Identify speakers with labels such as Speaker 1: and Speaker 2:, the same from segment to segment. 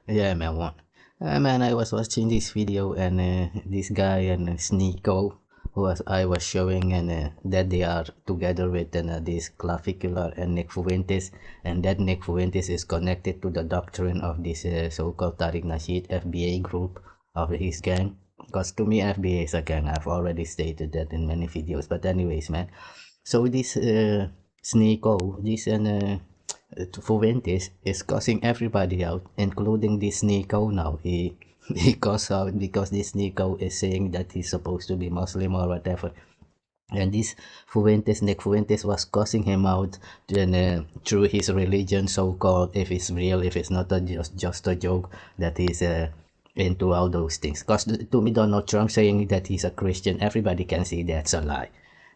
Speaker 1: Yeah, man, one. Man, I was watching this video and this guy and Sneeko, I was showing and that they are together with this Clavicular and Nick Fuentes, and that Nick Fuentes is connected to the doctrine of this so-called Tariq Nasheed FBA group of his gang. Because to me, FBA is a gang. I've already stated that in many videos. But anyways, man. So this Sneeko, this and Fuentes is cussing everybody out, including this Nico now. He cussed out because this Nico is saying that he's supposed to be Muslim or whatever. And this Nick Fuentes was cussing him out then, through his religion, so-called, if it's real, if it's not just a joke, that he's into all those things. Because to me, Donald Trump saying that he's a Christian, everybody can see that's a lie.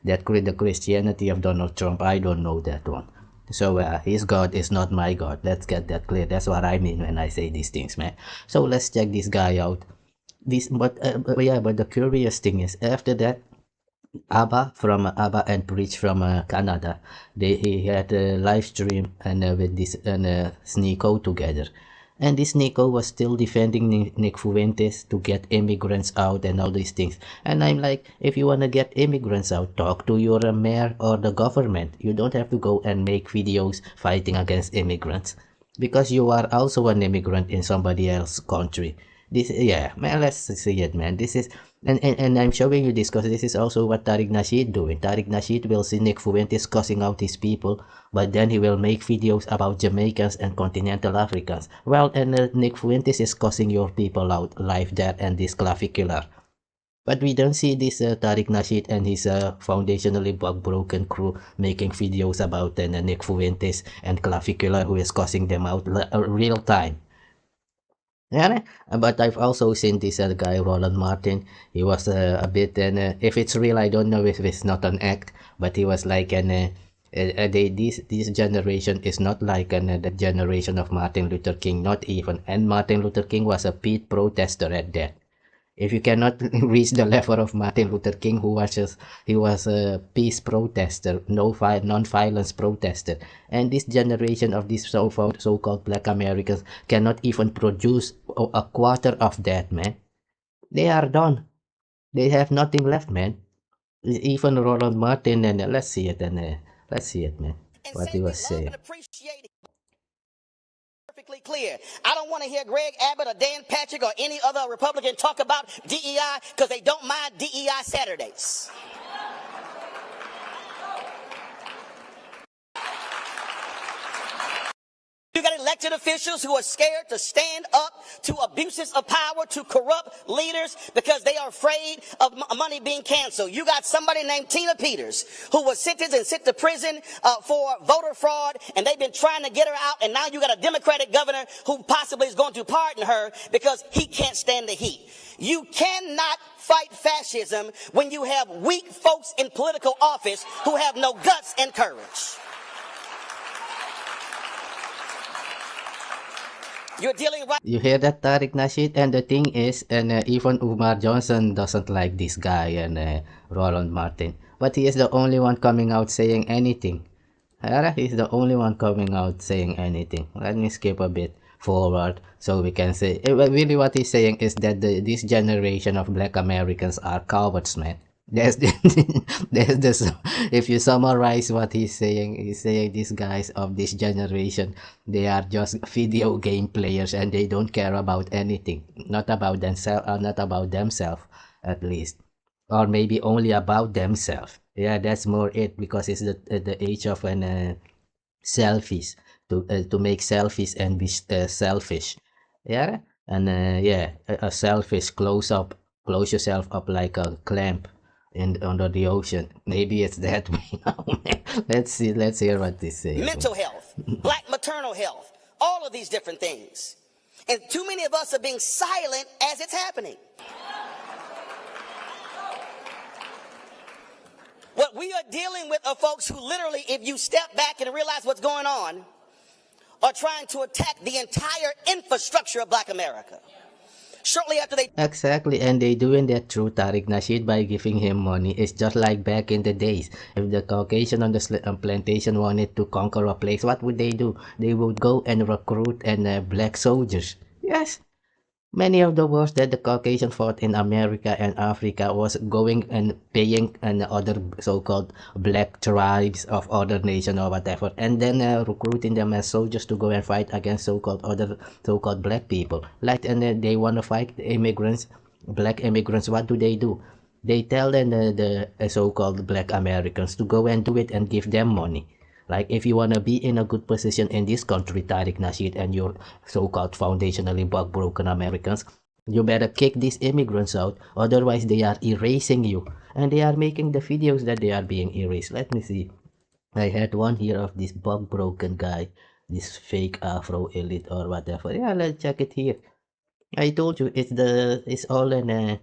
Speaker 1: That the Christianity of Donald Trump, I don't know that one. So his God is not my God. Let's get that clear. That's what I mean when I say these things, man. So let's check this guy out. But the curious thing is, after that, Abba and Preach from Canada, he had a live stream and with this and Sneeko together. And this Nico was still defending Nick Fuentes to get immigrants out and all these things. And I'm like, if you want to get immigrants out, talk to your mayor or the government. You don't have to go and make videos fighting against immigrants. Because you are also an immigrant in somebody else's country. Yeah, man, let's see it, man. This is... And I'm showing you this because this is also what Tariq Nasheed doing. Tariq Nasheed will see Nick Fuentes cussing out his people, but then he will make videos about Jamaicans and continental Africans. Well, and Nick Fuentes is cussing your people out live there and this Clavicular. But we don't see this Tariq Nasheed and his foundationally broken crew making videos about Nick Fuentes and Clavicular, who is cussing them out real time. Yeah, but I've also seen this guy Roland Martin. He was a bit, and if it's real, I don't know if it's not an act, but he was like this generation is not like the generation of Martin Luther King, not even. And Martin Luther King was a peace protester at that. If you cannot reach the level of Martin Luther King, he was a peace protester, non-violence protester, and this generation of these so-called Black Americans cannot even produce a quarter of that, man. They are done. They have nothing left, man. Even Roland Martin, and let's see it, man. What he was saying.
Speaker 2: Clear. I don't want to hear Greg Abbott or Dan Patrick or any other Republican talk about DEI because they don't mind DEI Saturdays. You got elected officials who are scared to stand up to abuses of power, to corrupt leaders because they are afraid of money being canceled. You got somebody named Tina Peters who was sentenced and sent to prison for voter fraud, and they've been trying to get her out, and now you got a Democratic governor who possibly is going to pardon her because he can't stand the heat. You cannot fight fascism when you have weak folks in political office who have no guts and courage. You're dealing right.
Speaker 1: You hear that, Tariq Nasheed? And the thing is, and even Umar Johnson doesn't like this guy and Roland Martin. But he is the only one coming out saying anything. He's the only one coming out saying anything. Let me skip a bit forward so we can say... Really what he's saying is that this generation of Black Americans are cowards, man. If you summarize what he's saying these guys of this generation, they are just video game players and they don't care about anything, not about themselves at least, or maybe only about themselves. Yeah, that's more it, because it's the age of an selfies, to make selfies and be selfish. Yeah, and a selfish close yourself up like a clamp under the ocean. Maybe it's that way now, man. Let's hear what they say.
Speaker 2: Mental health, black maternal health, all of these different things. And too many of us are being silent as it's happening. What we are dealing with are folks who literally, if you step back and realize what's going on, are trying to attack the entire infrastructure of Black America. Shortly after they...
Speaker 1: Exactly, and they doing that through Tariq Nasheed by giving him money. It's just like back in the days. If the Caucasian on the plantation wanted to conquer a place, what would they do? They would go and recruit black soldiers. Yes. Many of the wars that the Caucasian fought in America and Africa was going and paying and other so-called black tribes of other nation or whatever, and then recruiting them as soldiers to go and fight against so-called other so-called black people. Like, and they want to fight immigrants, black immigrants. What do? They tell then the so-called black Americans to go and do it and give them money. Like, if you want to be in a good position in this country, Tariq, Nasheed, and your so-called foundationally broken Americans, you better kick these immigrants out, otherwise they are erasing you. And they are making the videos that they are being erased. Let me see. I had one here of this bug broken guy, this fake Afro elite or whatever. Yeah, let's check it here. I told you it's all in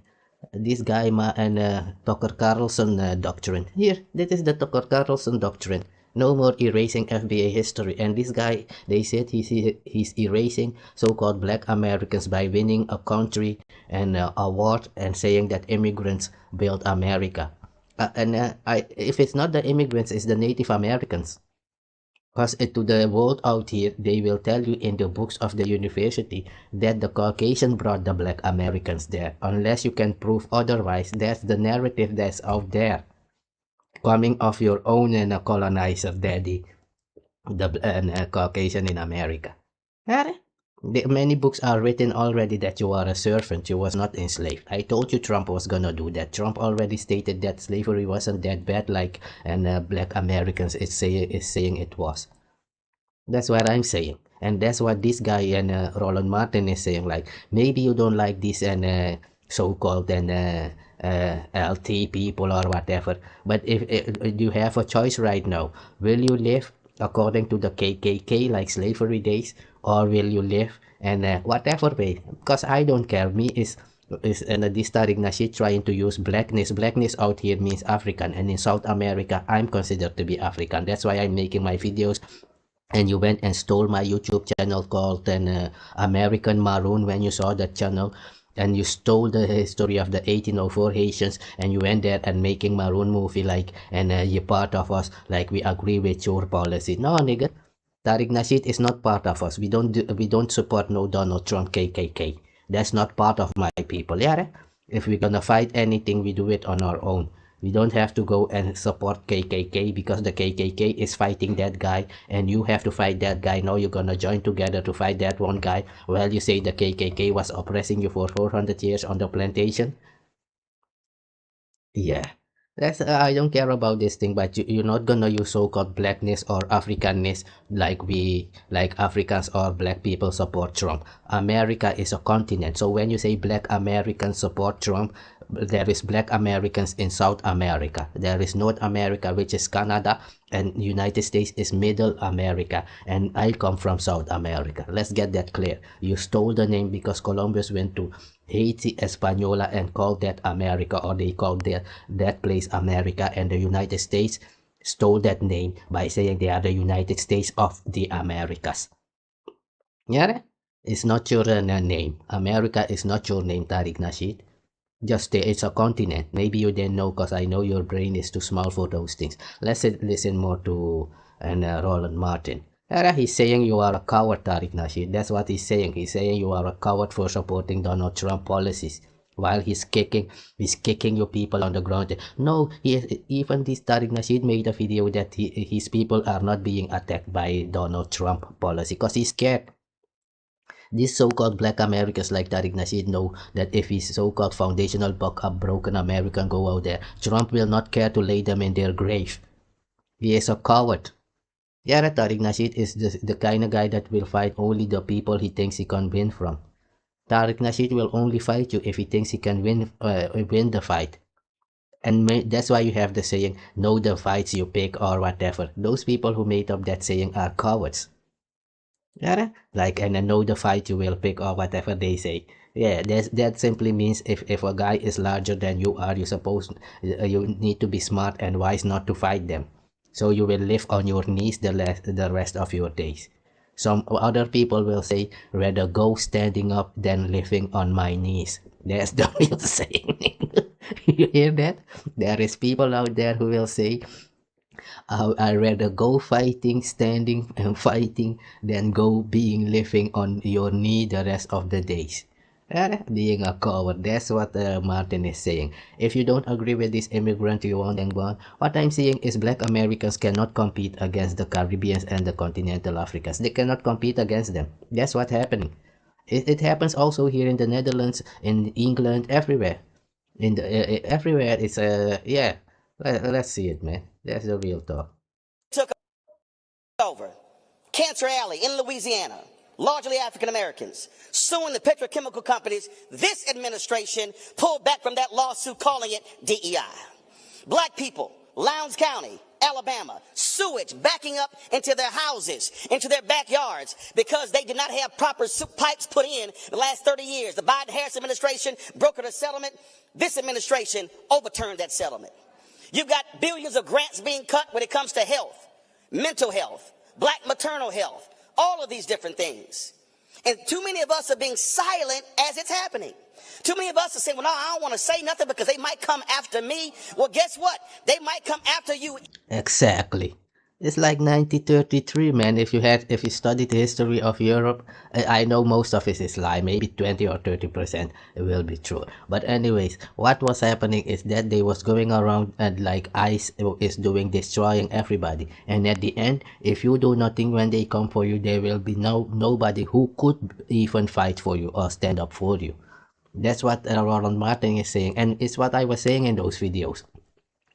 Speaker 1: this guy and Tucker Carlson doctrine. Here, this is the Tucker Carlson doctrine. No more erasing FBA history. And this guy, they said he's erasing so-called black Americans by winning a country and award and saying that immigrants built America. If it's not the immigrants, it's the Native Americans. Because to the world out here, they will tell you in the books of the university that the Caucasian brought the black Americans there. Unless you can prove otherwise, that's the narrative that's out there. Coming of your own and a colonizer daddy, the Caucasian in America. Many books are written already that you are a servant, you was not enslaved. I told you Trump was gonna do that. Trump already stated that slavery wasn't that bad like and black Americans is saying it was. That's what I'm saying. And that's what this guy and Roland Martin is saying. Like, maybe you don't like this and so-called and LT people or whatever. But if you have a choice right now, will you live according to the KKK like slavery days, or will you live and whatever way? Because I don't care. Me is this Tariq Nasheed trying to use blackness. Blackness out here means African, and in South America, I'm considered to be African. That's why I'm making my videos. And you went and stole my YouTube channel called American Maroon when you saw that channel, and you stole the history of the 1804 Haitians, and you went there and making Maroon movie like, and you're part of us, like we agree with your policy. No, nigga. Tariq Nasheed is not part of us. We don't support no Donald Trump KKK. That's not part of my people. Yeah. If we're gonna fight anything, we do it on our own. We don't have to go and support KKK because the KKK is fighting that guy and you have to fight that guy. Now you're gonna join together to fight that one guy. Well, you say the KKK was oppressing you for 400 years on the plantation. Yeah. That's I don't care about this thing, but you're not gonna use so-called blackness or Africanness like Africans or black people support Trump. America is a continent. So when you say black Americans support Trump, there is black Americans in South America. There is North America, which is Canada, and United States is Middle America, and I come from South America. Let's get that clear. You stole the name because Columbus went to Haiti, Hispaniola, and called that America, or they called that place America, and the United States stole that name by saying they are the United States of the Americas. Yeah, it's not your name. America is not your name, Tariq Nasheed. Just it's a continent. Maybe you didn't know because I know your brain is too small for those things. Let's listen more to Roland Martin. He's saying you are a coward, Tariq Nasheed. That's what he's saying. He's saying you are a coward for supporting Donald Trump policies. While he's kicking your people on the ground. No, even this Tariq Nasheed made a video that his people are not being attacked by Donald Trump policy because he's scared. These so-called black Americans like Tariq Nasheed know that if his so-called foundational broken American go out there, Trump will not care to lay them in their grave. He is a coward. Yeah, Tariq Nasheed is the kind of guy that will fight only the people he thinks he can win from. Tariq Nasheed will only fight you if he thinks he can win the fight. And that's why you have the saying, know the fights you pick or whatever. Those people who made up that saying are cowards. Yeah, like, and know the fight you will pick or whatever they say. Yeah, that simply means if a guy is larger than you are, you need to be smart and wise not to fight them. So you will live on your knees the rest of your days. Some other people will say, rather go standing up than living on my knees. That's the real saying. You hear that? There is people out there who will say, I rather go fighting, standing and fighting than go being living on your knee the rest of the days. Being a coward, that's what Martin is saying. If you don't agree with this immigrant, you want them gone. What I'm saying is black Americans cannot compete against the Caribbeans and the continental Africans. They cannot compete against them. That's what's happening. It happens also here in the Netherlands, in England, everywhere. In the everywhere, it's yeah. Let's see it, man. That's the real talk.
Speaker 2: Took over. Cancer Alley in Louisiana, largely African Americans, suing the petrochemical companies. This administration pulled back from that lawsuit, calling it DEI. Black people, Lowndes County, Alabama, sewage backing up into their houses, into their backyards, because they did not have proper pipes put in the last 30 years. The Biden-Harris administration brokered a settlement. This administration overturned that settlement. You've got billions of grants being cut when it comes to health, mental health, black maternal health, all of these different things. And too many of us are being silent as it's happening. Too many of us are saying, well, no, I don't want to say nothing because they might come after me. Well, guess what? They might come after you.
Speaker 1: Exactly. It's like 1933, man. If you study the history of Europe, I know most of it is lie. Maybe 20 or 30% it will be true. But anyways, what was happening is that they was going around and like ICE is doing, destroying everybody. And at the end, if you do nothing when they come for you, there will be nobody who could even fight for you or stand up for you. That's what Roland Martin is saying, and it's what I was saying in those videos.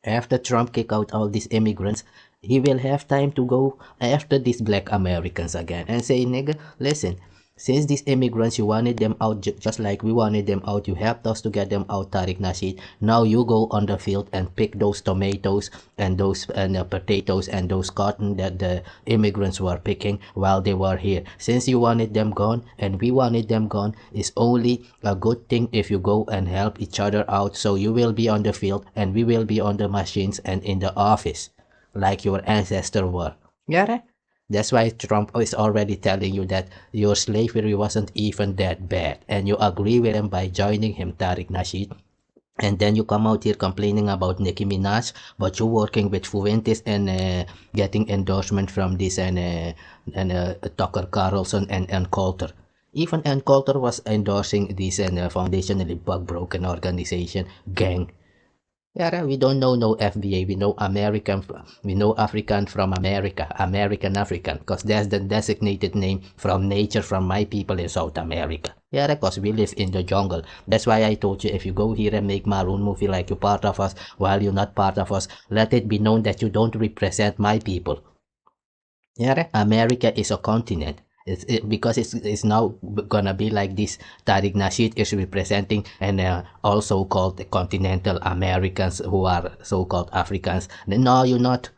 Speaker 1: After Trump kick out all these immigrants, he will have time to go after these black Americans again and say, nigga, listen, since these immigrants, you wanted them out just like we wanted them out, you helped us to get them out, Tariq, Nasheed. Now you go on the field and pick those tomatoes and those potatoes and those cotton that the immigrants were picking while they were here. Since you wanted them gone and we wanted them gone, it's only a good thing if you go and help each other out. So you will be on the field and we will be on the machines and in the office like your ancestors were. Yeah, right? That's why Trump is already telling you that your slavery wasn't even that bad. And you agree with him by joining him, Tariq, Nasheed. And then you come out here complaining about Nicki Minaj, but you're working with Fuentes and getting endorsement from this and Tucker Carlson and Coulter. Even Ann Coulter was endorsing this foundationally bug-broken organization, gang. Yeah, we don't know no FBA. We know American. We know African from America, American African, because that's the designated name from nature from my people in South America. Yeah, because we live in the jungle. That's why I told you, if you go here and make Maroon movie like you're part of us while you're not part of us, let it be known that you don't represent my people. Yeah, America is a continent. Because it's now gonna be like this. Tariq Nasheed is representing and also called the continental Americans who are so-called Africans. No, you're not.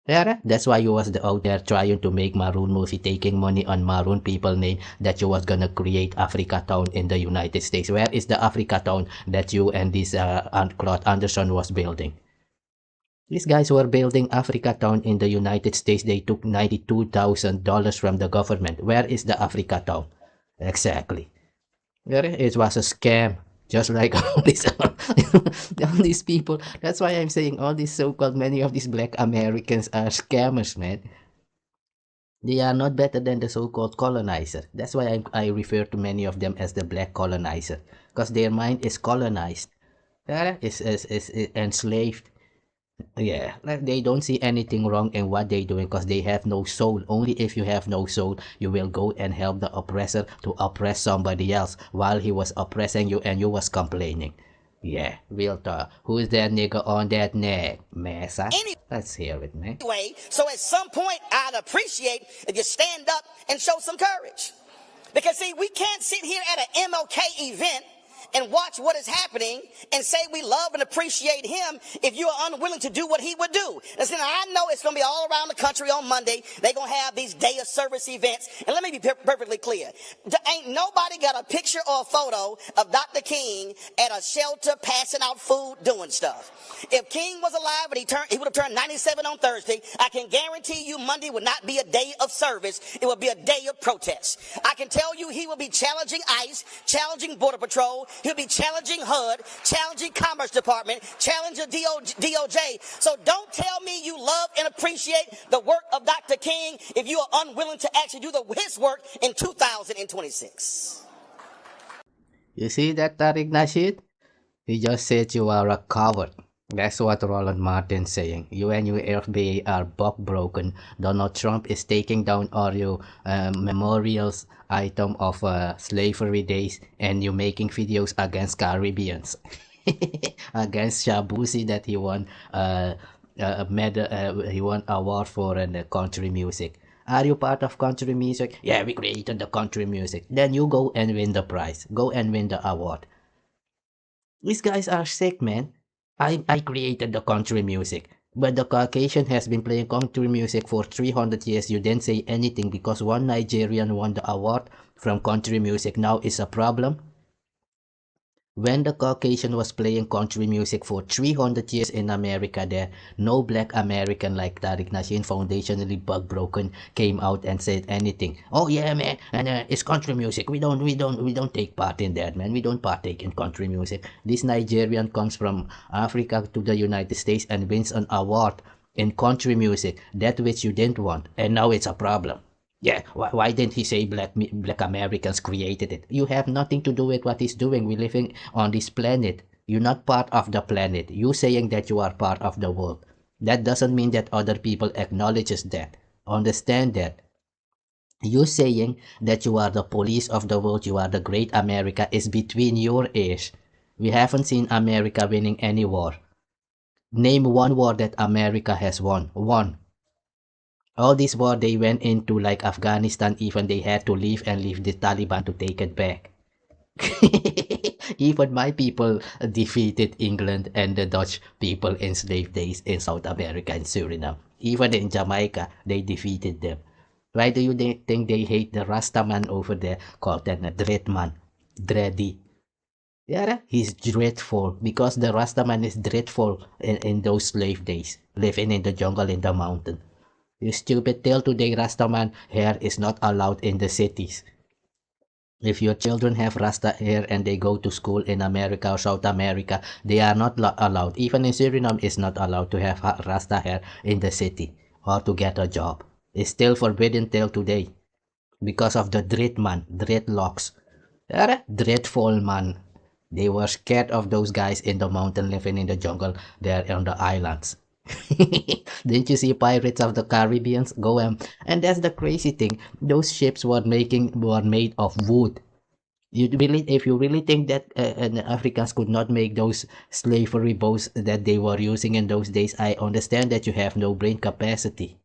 Speaker 1: Yeah, that's why you was out there trying to make Maroon movie, taking money on Maroon people name that you was gonna create Africa Town in the United States. Where is the Africa Town that you and this Claude Anderson was building? These guys were building Africa Town in the United States. They took $92,000 from the government. Where is the Africa Town? Exactly. It was a scam. Just like all these people. That's why I'm saying all these so-called, many of these black Americans are scammers, man. They are not better than the so-called colonizer. That's why I refer to many of them as the black colonizer. Because their mind is colonized. Is enslaved. Yeah, like they don't see anything wrong in what they're doing because they have no soul. Only if you have no soul, you will go and help the oppressor to oppress somebody else while he was oppressing you and you was complaining. Yeah, real talk. Who's that nigga on that neck? Massa? Let's hear it, man.
Speaker 2: Anyway, so at some point, I'd appreciate if you stand up and show some courage. Because, see, we can't sit here at an MLK event and watch what is happening and say we love and appreciate him if you are unwilling to do what he would do. And so I know it's going to be all around the country on Monday. They're going to have these day of service events. And let me be perfectly clear. Ain't nobody got a picture or a photo of Dr. King at a shelter passing out food, doing stuff. If King was alive and he would have turned 97 on Thursday, I can guarantee you Monday would not be a day of service. It would be a day of protest. I can tell you he will be challenging ICE, challenging Border Patrol, He'll be challenging HUD, challenging Commerce Department, challenging DOJ. So don't tell me you love and appreciate the work of Dr. King if you are unwilling to actually do his work in 2026.
Speaker 1: You see that, Tariq Nasheed? He just said you are a coward. That's what Roland Martin's saying. You and your FBI are buck broken. Donald Trump is taking down all your memorials item of slavery days, and you making videos against Caribbeans, against Shabusi that he won he won award for country music. Are you part of country music? Yeah, we created the country music. Then you go and win the prize. Go and win the award. These guys are sick, man. I created the country music. But the Caucasian has been playing country music for 300 years. You didn't say anything because one Nigerian won the award from country music. Now is a problem. When the Caucasian was playing country music for 300 years in America, there no black American like Tariq Nasheed, foundationally bug broken, came out and said anything. Oh yeah, man, and it's country music. We don't take part in that, man. We don't partake in country music. This Nigerian comes from Africa to the United States and wins an award in country music, that which you didn't want, and now it's a problem. Yeah, why didn't he say black Americans created it? You have nothing to do with what he's doing. We're living on this planet. You're not part of the planet. You saying that you are part of the world. That doesn't mean that other people acknowledges that. Understand that. You saying that you are the police of the world, you are the great America, is between your ears. We haven't seen America winning any war. Name one war that America has won. One. All this war they went into, like Afghanistan, even they had to leave and leave the Taliban to take it back. Even my people defeated England and the Dutch people in slave days in South America and Suriname. Even in Jamaica, they defeated them. Why do you think they hate the Rastaman over there called the Dreadman? Dready. Yeah, he's dreadful because the Rastaman is dreadful in those slave days, living in the jungle in the mountain. You stupid, till today Rastaman hair is not allowed in the cities. If your children have Rasta hair and they go to school in America or South America, they are not allowed. Even in Suriname, is not allowed to have Rasta hair in the city or to get a job. It's still forbidden till today because of the dreadlocks. Dreadful man. They were scared of those guys in the mountain living in the jungle there on the islands. Didn't you see Pirates of the Caribbean? Go and that's the crazy thing. Those ships were made of wood. If you really think that Africans could not make those slavery boats that they were using in those days, I understand that you have no brain capacity.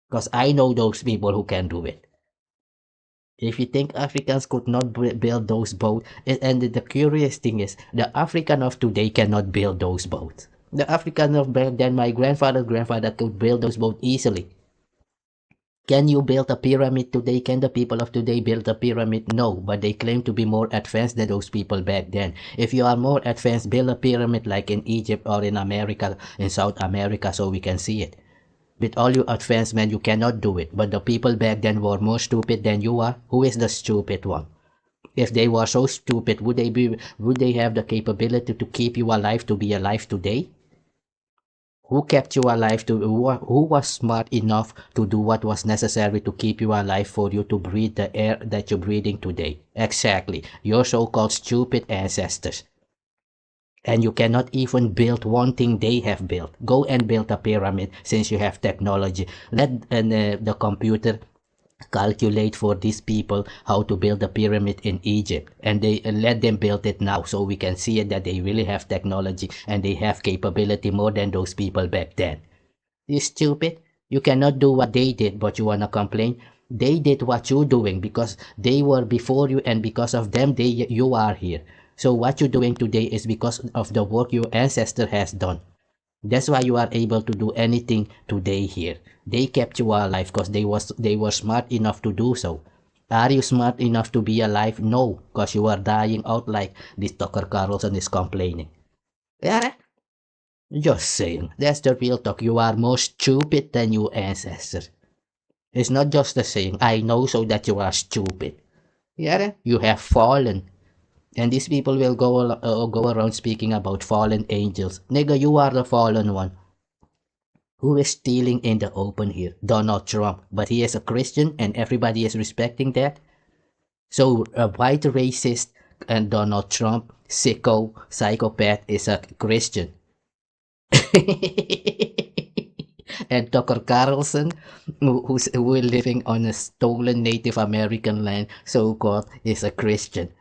Speaker 1: Because I know those people who can do it. If you think Africans could not build those boats, and the curious thing is, the African of today cannot build those boats. The African of back then, my grandfather could build those boats easily. Can you build a pyramid today? Can the people of today build a pyramid? No, but they claim to be more advanced than those people back then. If you are more advanced, build a pyramid like in Egypt or in America, in South America, so we can see it. With all your advanced men, you cannot do it. But the people back then were more stupid than you are. Who is the stupid one? If they were so stupid, would they have the capability to keep you alive to be alive today? Who kept you alive? Who was smart enough to do what was necessary to keep you alive for you to breathe the air that you're breathing today? Exactly, your so-called stupid ancestors. And you cannot even build one thing they have built. Go and build a pyramid since you have technology. Let the computer calculate for these people how to build a pyramid in Egypt, and they let them build it now so we can see it that they really have technology and they have capability more than those people back then. You stupid, you cannot do what they did, but you wanna complain? They did what you're doing because they were before you, and because of them you are here. So what you're doing today is because of the work your ancestor has done. That's why you are able to do anything today here. They kept you alive because they were smart enough to do so. Are you smart enough to be alive? No, because you are dying out like this Tucker Carlson is complaining. Yeah, just saying. That's the real talk. You are more stupid than your ancestors. It's not just a saying. I know so that you are stupid. Yeah, you have fallen. And these people will go around speaking about fallen angels. Nigga, you are the fallen one. Who is stealing in the open here? Donald Trump. But he is a Christian and everybody is respecting that. So a white racist and Donald Trump, sicko, psychopath, is a Christian. And Tucker Carlson, who is living on a stolen Native American land, so-called, is a Christian.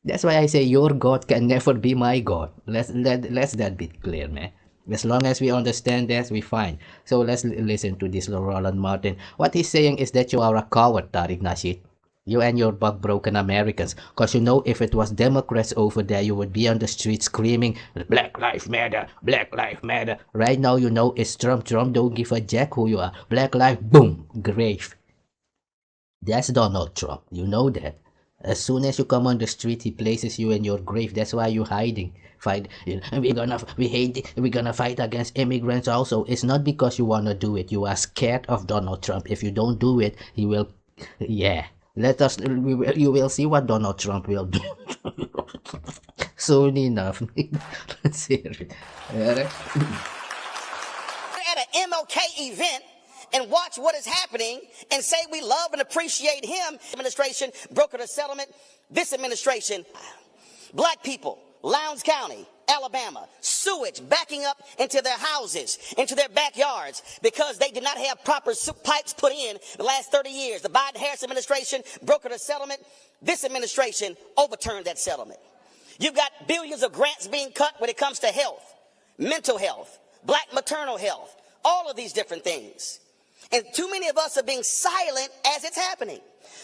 Speaker 1: That's why I say your God can never be my God. Let's that be clear, man. As long as we understand that, we fine. So let's listen to this Roland Martin. What he's saying is that you are a coward, Tariq Nasheed. You and your bug-broken Americans. Because you know if it was Democrats over there, you would be on the street screaming, Black Lives Matter, Black Lives Matter. Right now you know it's Trump. Trump don't give a jack who you are. Black Lives, boom, grave. That's Donald Trump. You know that. As soon as you come on the street, he places you in your grave. That's why you're hiding. Fight. We're gonna fight against immigrants also. It's not because you wanna do it. You are scared of Donald Trump. If you don't do it, he will. Yeah. You will see what Donald Trump will do. Soon enough. Let's hear it.
Speaker 2: At an MLK event and watch what is happening and say we love and appreciate him. Administration brokered a settlement. This administration, black people, Lowndes County, Alabama, sewage backing up into their houses, into their backyards because they did not have proper pipes put in the last 30 years. The Biden-Harris administration brokered a settlement. This administration overturned that settlement. You've got billions of grants being cut when it comes to health, mental health, black maternal health, all of these different things. And too many of us are being silent as it's happening.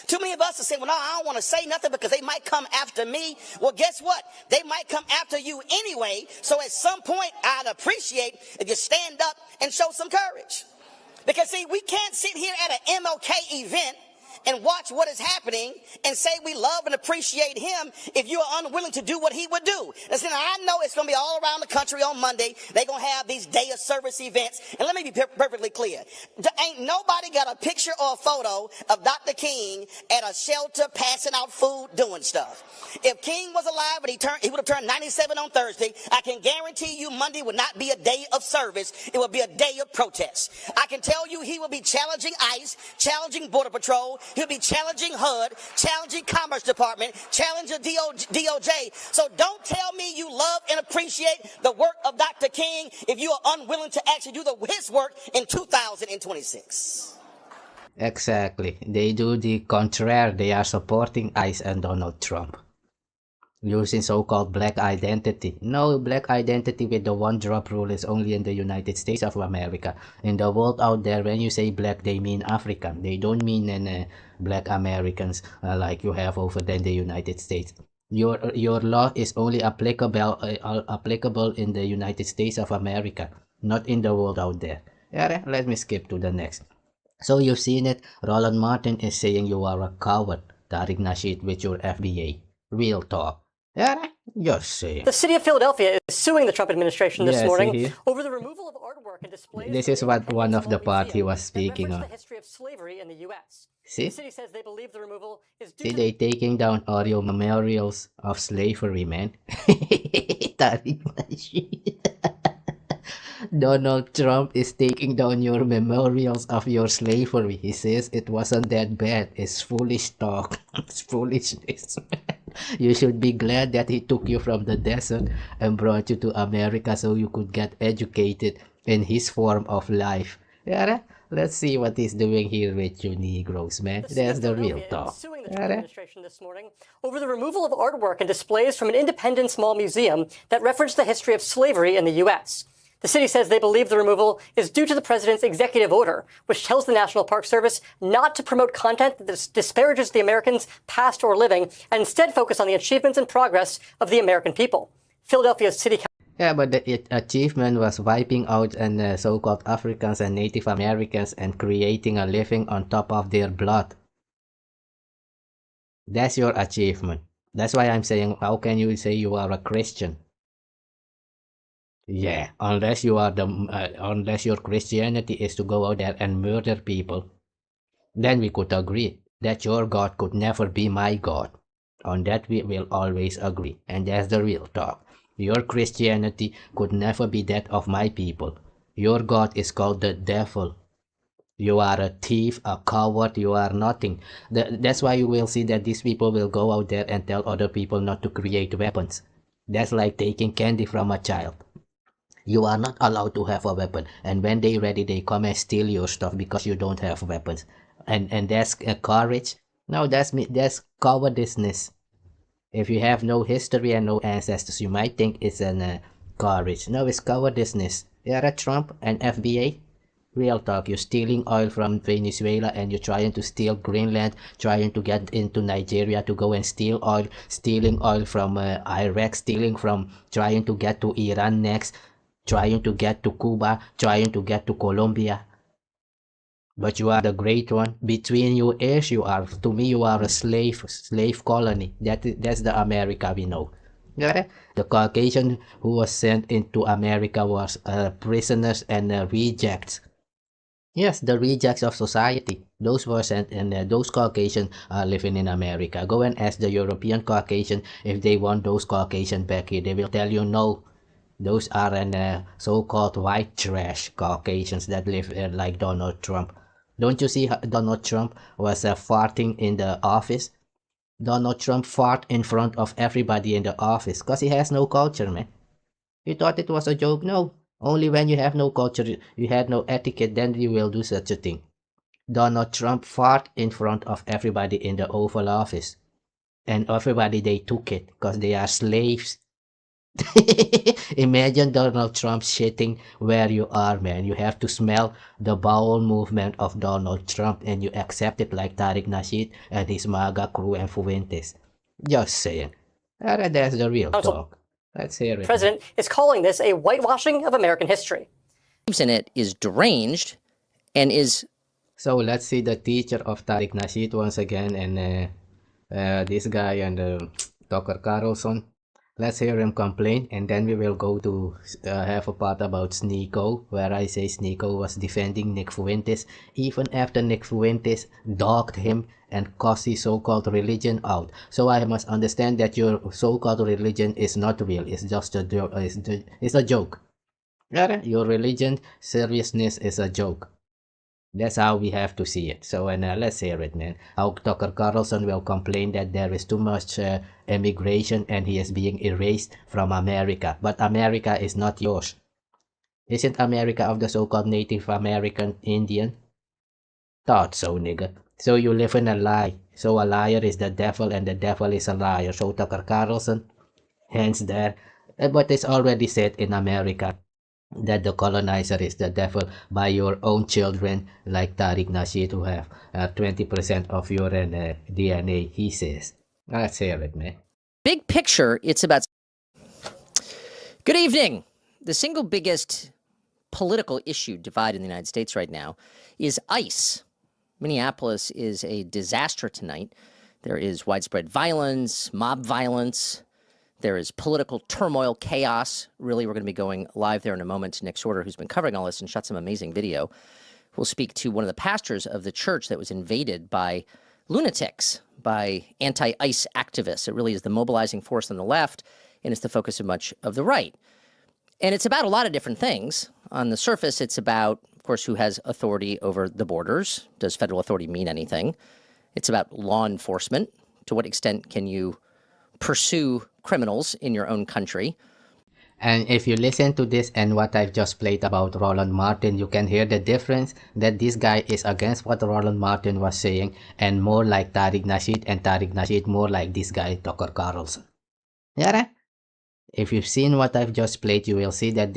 Speaker 2: Too many of us are saying, well, no, I don't want to say nothing because they might come after me. Well, guess what? They might come after you anyway. So at some point, I'd appreciate if you stand up and show some courage. Because, see, we can't sit here at an MLK event and watch what is happening and say we love and appreciate him if you are unwilling to do what he would do. Listen, I know it's going to be all around the country on Monday. They're going to have these day of service events. And let me be perfectly clear. Ain't nobody got a picture or a photo of Dr. King at a shelter passing out food doing stuff. If King was alive and he would have turned 97 on Thursday, I can guarantee you Monday would not be a day of service. It would be a day of protest. I can tell you he will be challenging ICE, challenging Border Patrol. He'll be challenging HUD, challenging Commerce Department, challenging DOJ. So don't tell me you love and appreciate the work of Dr. King if you are unwilling to actually do his work in 2026.
Speaker 1: Exactly. They do the contrary. They are supporting ICE and Donald Trump. Using so-called black identity. No, black identity with the one-drop rule is only in the United States of America. In the world out there, when you say black, they mean African. They don't mean black Americans like you have over there in the United States. Your law is only applicable in the United States of America, not in the world out there. Yeah, let me skip to the next. So you've seen it. Roland Martin is saying you are a coward, Tariq Nasheed, with your FBA. Real talk. Yeah, just say.
Speaker 3: The city of Philadelphia is suing the Trump administration this morning over the removal of artwork and displays.
Speaker 1: This is what one of the part he was speaking on.
Speaker 3: The history of slavery in the U.S.
Speaker 1: See?
Speaker 3: The city says they believe the removal is due
Speaker 1: See, they taking down audio memorials of slavery, man. Tariq Nasheed. Donald Trump is taking down your memorials of your slavery. He says it wasn't that bad. It's foolish talk. It's foolishness. You should be glad that he took you from the desert and brought you to America so you could get educated in his form of life. Yeah, let's see what he's doing here with you Negroes, man. That's the real talk.
Speaker 3: Suing the Trump administration this morning over the removal of artwork and displays from an independent small museum that referenced the history of slavery in the U.S. The city says they believe the removal is due to the president's executive order, which tells the National Park Service not to promote content that disparages the Americans past or living, and instead focus on the achievements and progress of the American people. Philadelphia's city council.
Speaker 1: Yeah, but the achievement was wiping out so-called Africans and Native Americans and creating a living on top of their blood. That's your achievement. That's why I'm saying, how can you say you are a Christian? Yeah, unless you are unless your Christianity is to go out there and murder people, then we could agree that your God could never be my God. On that we will always agree, and that's the real talk. Your Christianity could never be that of my people. Your God is called the devil. You are a thief, a coward, you are nothing. That's why you will see that these people will go out there and tell other people not to create weapons. That's like taking candy from a child. You are not allowed to have a weapon, and when they ready, they come and steal your stuff because you don't have weapons. And that's courage. No, that's cowardice. If you have no history and no ancestors, you might think it's an courage. No, it's cowardice. You're a Trump and FBA. Real talk, you're stealing oil from Venezuela and you're trying to steal Greenland, trying to get into Nigeria to go and steal oil, stealing oil from Iraq, trying to get to Iran next, trying to get to Cuba, trying to get to Colombia. But you are the great one. Between you is, to me, you are a slave colony. That's the America we know. Yeah? The Caucasian who was sent into America was prisoners and rejects. Yes, the rejects of society. Those were sent, and those Caucasian are living in America. Go and ask the European Caucasian if they want those Caucasian back here. They will tell you no. Those are an so-called white trash Caucasians that live like Donald Trump. Don't you see Donald Trump was farting in the office? Donald Trump fart in front of everybody in the office because he has no culture, man. You thought it was a joke? No. Only when you have no culture, you had no etiquette, then you will do such a thing. Donald Trump fart in front of everybody in the Oval Office. And everybody, they took it because they are slaves. Imagine Donald Trump shitting where you are, man. You have to smell the bowel movement of Donald Trump and you accept it like Tariq Nasheed and his MAGA crew and Fuentes. Just saying. That's the real talk. Let's hear it.
Speaker 3: President is calling this a whitewashing of American history.
Speaker 4: In it is deranged and is...
Speaker 1: So let's see the teacher of Tariq Nasheed once again and this guy and Tucker Carlson. Let's hear him complain, and then we will go to have a part about Sneeko, where I say Sneeko was defending Nick Fuentes, even after Nick Fuentes dogged him and cussed his so-called religion out. So I must understand that your so-called religion is not real. It's just a joke. It's a joke. Your religion seriousness is a joke. That's how we have to see it. So let's hear it, man. How Tucker Carlson will complain that there is too much immigration and he is being erased from America. But America is not yours. Isn't America of the so-called Native American Indian? Thought so, nigga. So you live in a lie. So a liar is the devil and the devil is a liar. So Tucker Carlson, hence there. But it's already said in America that the colonizer is the devil by your own children, like Tariq Nasheed, who have 20% of your DNA, he says. Let's hear it, man.
Speaker 4: Big picture, it's about... Good evening. The single biggest political issue divide in the United States right now is ICE. Minneapolis is a disaster tonight. There is widespread violence, mob violence. There is political turmoil, chaos. Really, we're going to be going live there in a moment. Nick Sorter, who's been covering all this and shot some amazing video, will speak to one of the pastors of the church that was invaded by lunatics, by anti-ICE activists. It really is the mobilizing force on the left, and it's the focus of much of the right. And it's about a lot of different things. On the surface, it's about, of course, who has authority over the borders. Does federal authority mean anything? It's about law enforcement. To what extent can you pursue criminals in your own country?
Speaker 1: And if you listen to this and what I've just played about Roland Martin, you can hear the difference that this guy is against what Roland Martin was saying and more like Tariq Nasheed, and Tariq Nasheed more like this guy Tucker Carlson. Yeah? If you've seen what I've just played, you will see that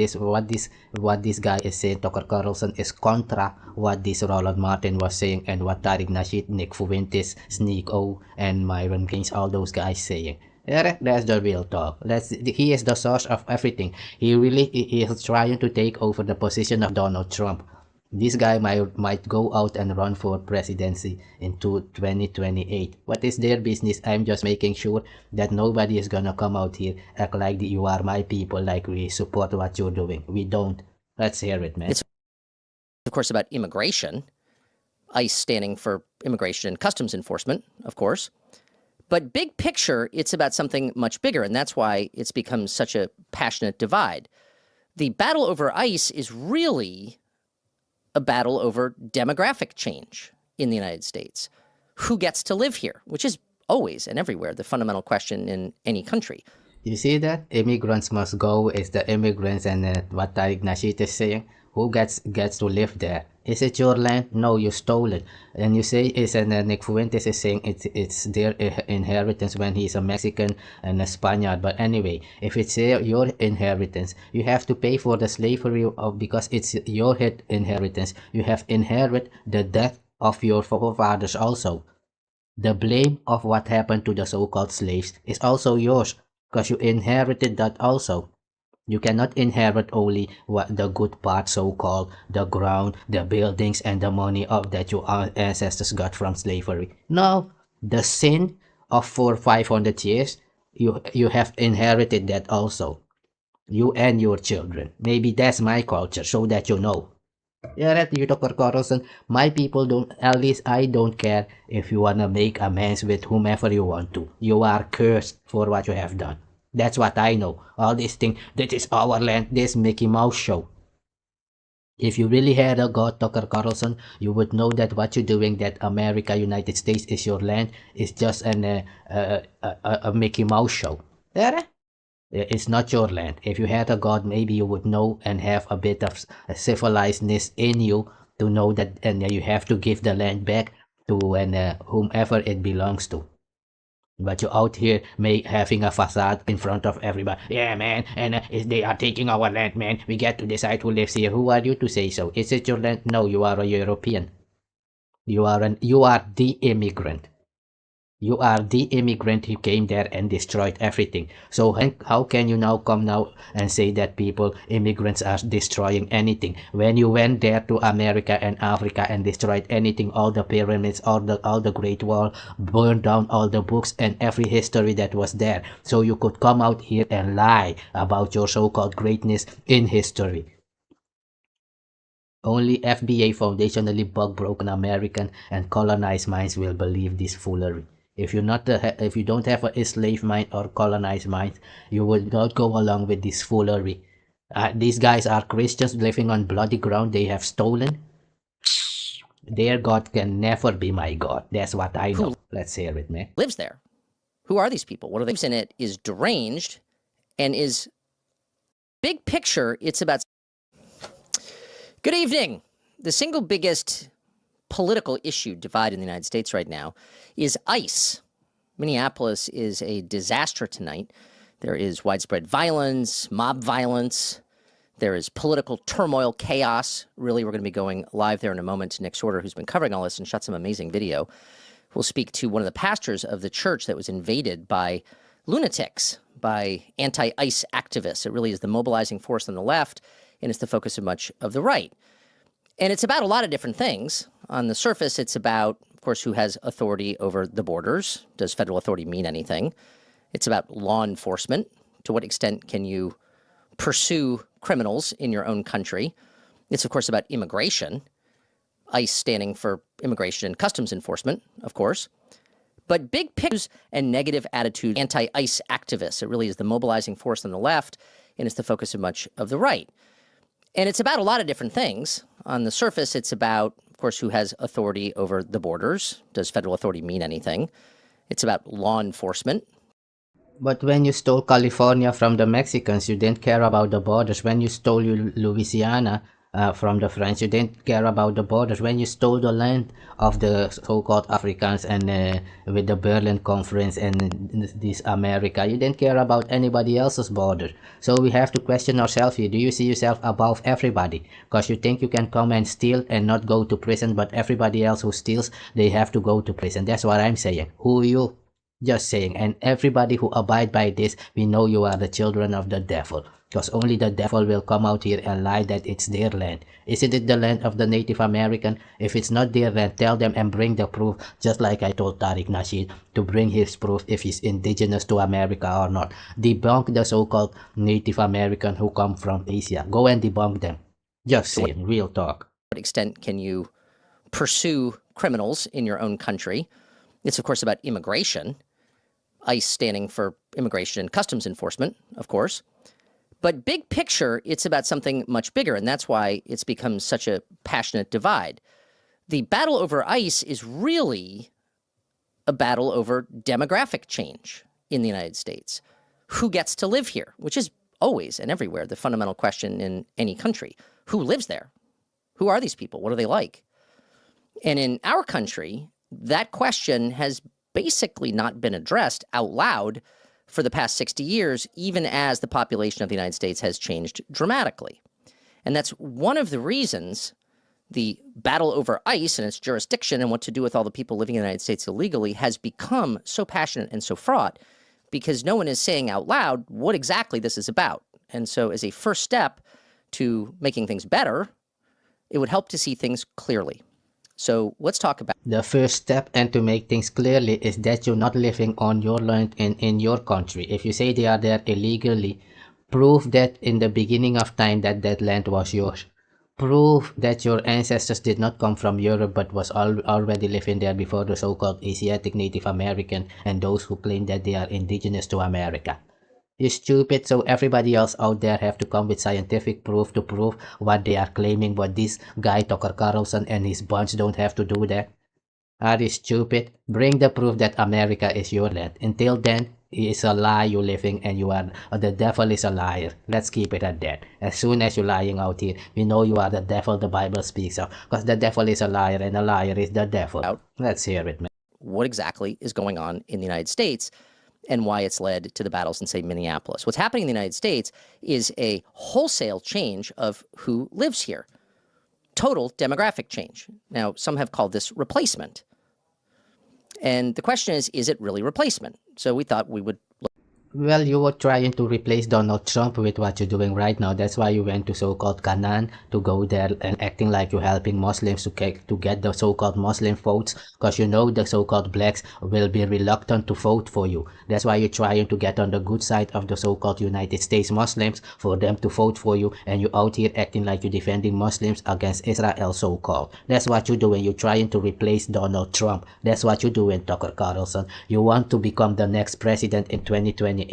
Speaker 1: what this guy is saying, Tucker Carlson, is contra what this Roland Martin was saying and what Tariq Nasheed, Nick Fuentes, Sneeko, and Myron Gaines, all those guys saying. Yeah, that's the real talk. He is the source of everything. He is trying to take over the position of Donald Trump. This guy might go out and run for presidency in 2028. What is their business? I'm just making sure that nobody is gonna come out here act like you are my people, like we support what you're doing. We don't. Let's hear it, man.
Speaker 4: It's, of course, about immigration. ICE standing for Immigration and Customs Enforcement, of course. But big picture, it's about something much bigger, and that's why it's become such a passionate divide. The battle over ICE is really a battle over demographic change in the United States. Who gets to live here, which is always and everywhere the fundamental question in any country.
Speaker 1: You see that? Immigrants must go is the immigrants, and what Tariq Nasheed is saying. Who gets to live there? Is it your land? No, you stole it. And you say Nick Fuentes is saying it's their inheritance when he's a Mexican and a Spaniard. But anyway, if it's your inheritance, you have to pay for the slavery because it's your inheritance. You have inherit the death of your forefathers also. The blame of what happened to the so-called slaves is also yours because you inherited that also. You cannot inherit only what the good part, so-called, the ground, the buildings, and the money of that your ancestors got from slavery. No, the sin of 400-500 years, you have inherited that also. You and your children. Maybe that's my culture, so that you know. Yeah, right, you Dr. Carlson. My people don't, at least I don't care if you wanna make amends with whomever you want to. You are cursed for what you have done. That's what I know. All these things, that is our land, this Mickey Mouse show. If you really had a God, Tucker Carlson, you would know that what you're doing, that America, United States is your land, is just a Mickey Mouse show. Yeah? It's not your land. If you had a God, maybe you would know and have a bit of civilizedness in you to know that, and you have to give the land back to whomever it belongs to. But you're out here having a facade in front of everybody. Yeah, man, and they are taking our land, man. We get to decide who lives here. Who are you to say so? Is it your land? No, you are a European. You are the immigrant. You are the immigrant who came there and destroyed everything. So how can you now come now and say that immigrants are destroying anything? When you went there to America and Africa and destroyed anything, all the pyramids, all the Great Wall, burned down all the books and every history that was there. So you could come out here and lie about your so-called greatness in history. Only FBA foundationally bug-broken American and colonized minds will believe this foolery. If you don't have a slave mind or colonized mind, you will not go along with this foolery. These guys are Christians living on bloody ground they have stolen. Their God can never be my God. That's what I know. Let's hear it, man.
Speaker 4: Lives there. Who are these people? What are they in it? Is deranged and is big picture. It's about. Good evening. The single biggest political issue divide in the United States right now is ICE. Minneapolis is a disaster tonight. There is widespread violence, mob violence. There is political turmoil, chaos. Really, we're going to be going live there in a moment to Nick Sorter, who's been covering all this and shot some amazing video. We'll speak to one of the pastors of the church that was invaded by lunatics, by anti-ICE activists. It really is the mobilizing force on the left, and it's the focus of much of the right. And it's about a lot of different things. On the surface, it's about, of course, who has authority over the borders. Does federal authority mean anything? It's about law enforcement. To what extent can you pursue criminals in your own country? It's, of course, about immigration. ICE standing for Immigration and Customs Enforcement, of course. But big pictures and negative attitude, anti-ICE activists. It really is the mobilizing force on the left, and it's the focus of much of the right. And it's about a lot of different things. On the surface, it's about, of course, who has authority over the borders. Does federal authority mean anything? It's about law enforcement.
Speaker 1: But when you stole California from the Mexicans, you didn't care about the borders. When you stole Louisiana from the French, you didn't care about the borders. When you stole the land of the so-called Africans and with the Berlin Conference and this America, you didn't care about anybody else's border. So we have to question ourselves here. Do you see yourself above everybody? Because you think you can come and steal and not go to prison, but everybody else who steals, they have to go to prison. That's what I'm saying. Who are you? Just saying. And everybody who abide by this, we know you are the children of the devil. Because only the devil will come out here and lie that it's their land. Isn't it the land of the Native American? If it's not their land, tell them and bring the proof, just like I told Tariq Nasheed to bring his proof if he's indigenous to America or not. Debunk the so-called Native American who come from Asia. Go and debunk them. Just saying, real talk.
Speaker 4: To what extent can you pursue criminals in your own country? It's, of course, about immigration. ICE standing for Immigration and Customs Enforcement, of course. But big picture, it's about something much bigger, and that's why it's become such a passionate divide. The battle over ICE is really a battle over demographic change in the United States. Who gets to live here, which is always and everywhere the fundamental question in any country. Who lives there? Who are these people? What are they like? And in our country, that question has basically not been addressed out loud for the past 60 years, even as the population of the United States has changed dramatically. And that's one of the reasons the battle over ICE and its jurisdiction and what to do with all the people living in the United States illegally has become so passionate and so fraught, because no one is saying out loud what exactly this is about. And so as a first step to making things better, it would help to see things clearly. So let's talk about
Speaker 1: The first step, and to make things clearly, is that you're not living on your land in your country. If you say they are there illegally, prove that in the beginning of time that land was yours. Prove that your ancestors did not come from Europe but was already living there before the so-called Asiatic Native American and those who claim that they are indigenous to America. You stupid, so everybody else out there have to come with scientific proof to prove what they are claiming, but this guy Tucker Carlson and his bunch don't have to do that. Are you stupid? Bring the proof that America is your land. Until then, it's a lie you're living, and you are the devil is a liar. Let's keep it at that. As soon as you're lying out here, we know you are the devil the Bible speaks of, because the devil is a liar and a liar is the devil. Let's hear it, man.
Speaker 4: what exactly is going on in the United States and why it's led to the battles in, say, Minneapolis. What's happening in the United States is a wholesale change of who lives here. Total demographic change. Now, some have called this replacement. And the question is it really replacement? So we thought we would
Speaker 1: Well, you were trying to replace Donald Trump with what you're doing right now. That's why you went to so-called Canaan to go there and acting like you're helping Muslims to get the so-called Muslim votes, because you know the so-called blacks will be reluctant to vote for you. That's why you're trying to get on the good side of the so-called United States Muslims for them to vote for you, and you're out here acting like you're defending Muslims against Israel so-called. That's what you're doing. You're trying to replace Donald Trump. That's what you're doing, Tucker Carlson. You want to become the next president in 2028.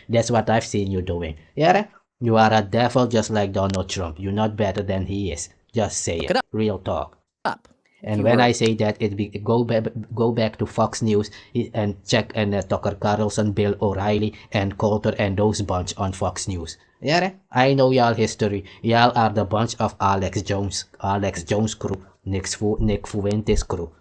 Speaker 1: That's what I've seen you doing. Yeah? You are a devil just like Donald Trump. You're not better than he is. Just say it. Real talk.
Speaker 4: up.
Speaker 1: And when I say that, go back to Fox News and check Tucker Carlson, Bill O'Reilly, and Coulter and those bunch on Fox News. Yeah, I know y'all history. Y'all are the bunch of Alex Jones crew, Nick Fuentes crew.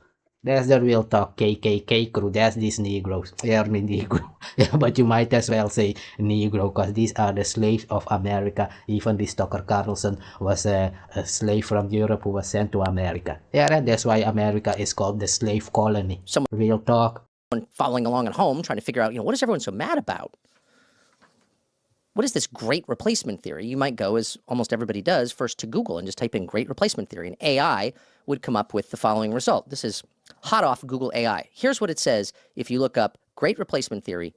Speaker 1: That's the real talk, KKK crew. That's these Negroes. Yeah, I mean Negro. Yeah, but you might as well say Negro, because these are the slaves of America. Even this Tucker Carlson was a slave from Europe who was sent to America. Yeah, that's why America is called the slave colony.
Speaker 4: Someone
Speaker 1: real talk.
Speaker 4: Following along at home, trying to figure out, what is everyone so mad about? What is this great replacement theory? You might go, as almost everybody does, first to Google and just type in great replacement theory, and AI would come up with the following result. This is hot off Google AI. Here's what it says if you look up great replacement theory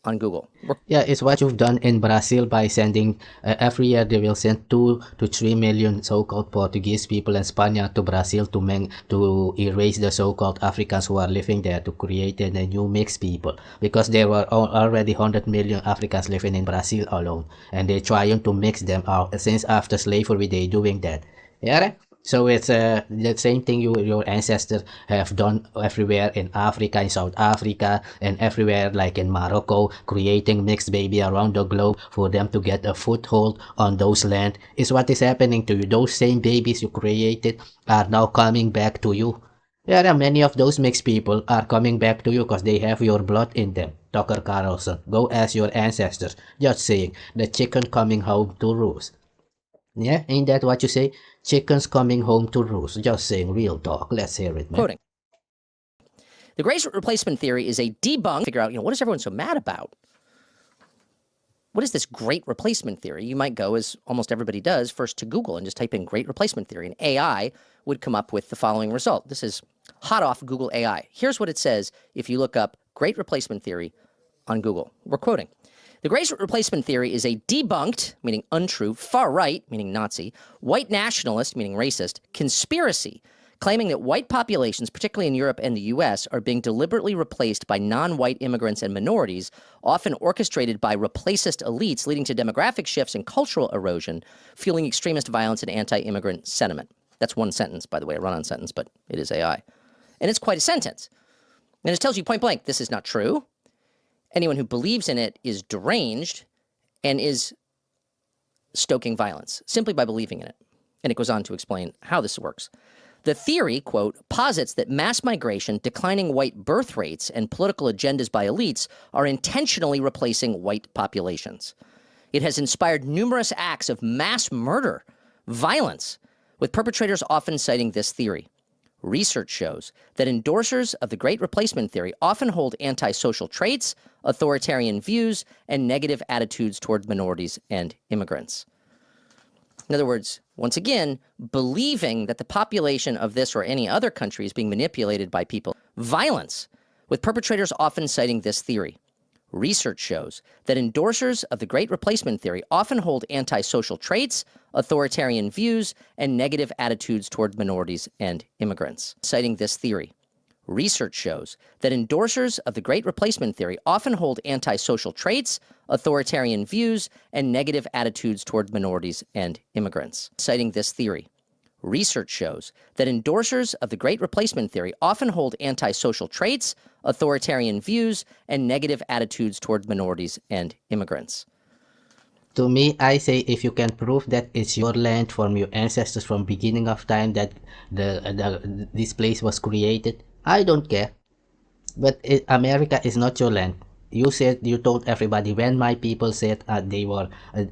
Speaker 4: on Google.
Speaker 1: Yeah, it's what you've done in Brazil by sending, every year they will send 2 to 3 million so-called Portuguese people and Spaniards to Brazil to erase the so-called Africans who are living there, to create a new mixed people, because there were already 100 million Africans living in Brazil alone, and they're trying to mix them out. Since after slavery they're doing that. Yeah. So it's the same thing your ancestors have done everywhere in Africa, in South Africa, and everywhere like in Morocco, creating mixed baby around the globe for them to get a foothold on those land. Is what is happening to you. Those same babies you created are now coming back to you. Yeah, many of those mixed people are coming back to you because they have your blood in them. Tucker Carlson, go ask your ancestors. Just saying, the chicken coming home to roost. Yeah, ain't that what you say? Chickens coming home to roost. Just saying, real talk. Let's hear it, man.
Speaker 4: Quoting. The great replacement theory is a debunk. Figure out, what is everyone so mad about? What is this great replacement theory? You might go, as almost everybody does, first to Google and just type in great replacement theory, and AI would come up with the following result. This is hot off Google AI. Here's what it says if you look up great replacement theory on Google. We're quoting. The great replacement theory is a debunked, meaning untrue, far right, meaning Nazi, white nationalist, meaning racist, conspiracy claiming that white populations, particularly in Europe and the US, are being deliberately replaced by non-white immigrants and minorities, often orchestrated by replacist elites, leading to demographic shifts and cultural erosion, fueling extremist violence and anti-immigrant sentiment. That's one sentence, by the way, a run-on sentence, but it is AI. And it's quite a sentence. And it tells you point blank, this is not true. Anyone who believes in it is deranged and is stoking violence simply by believing in it. And it goes on to explain how this works. The theory, quote, posits that mass migration, declining white birth rates, and political agendas by elites are intentionally replacing white populations. It has inspired numerous acts of mass murder, violence, with perpetrators often citing this theory. Research shows that endorsers of the Great Replacement theory often hold antisocial traits, authoritarian views, and negative attitudes toward minorities and immigrants. In other words, once again, believing that the population of this or any other country is being manipulated by people. Violence, with perpetrators often citing this theory. Research shows that endorsers of the Great Replacement theory often hold antisocial traits, authoritarian views, and negative attitudes toward minorities and immigrants. Citing this theory. Research shows that endorsers of the Great Replacement theory often hold antisocial traits, authoritarian views, and negative attitudes toward minorities and immigrants. Citing this theory. Research shows that endorsers of the Great Replacement theory often hold antisocial traits, authoritarian views, and negative attitudes toward minorities and immigrants.
Speaker 1: To me, I say if you can prove that it's your land from your ancestors from beginning of time that this place was created, I don't care. But America is not your land. You told everybody when my people said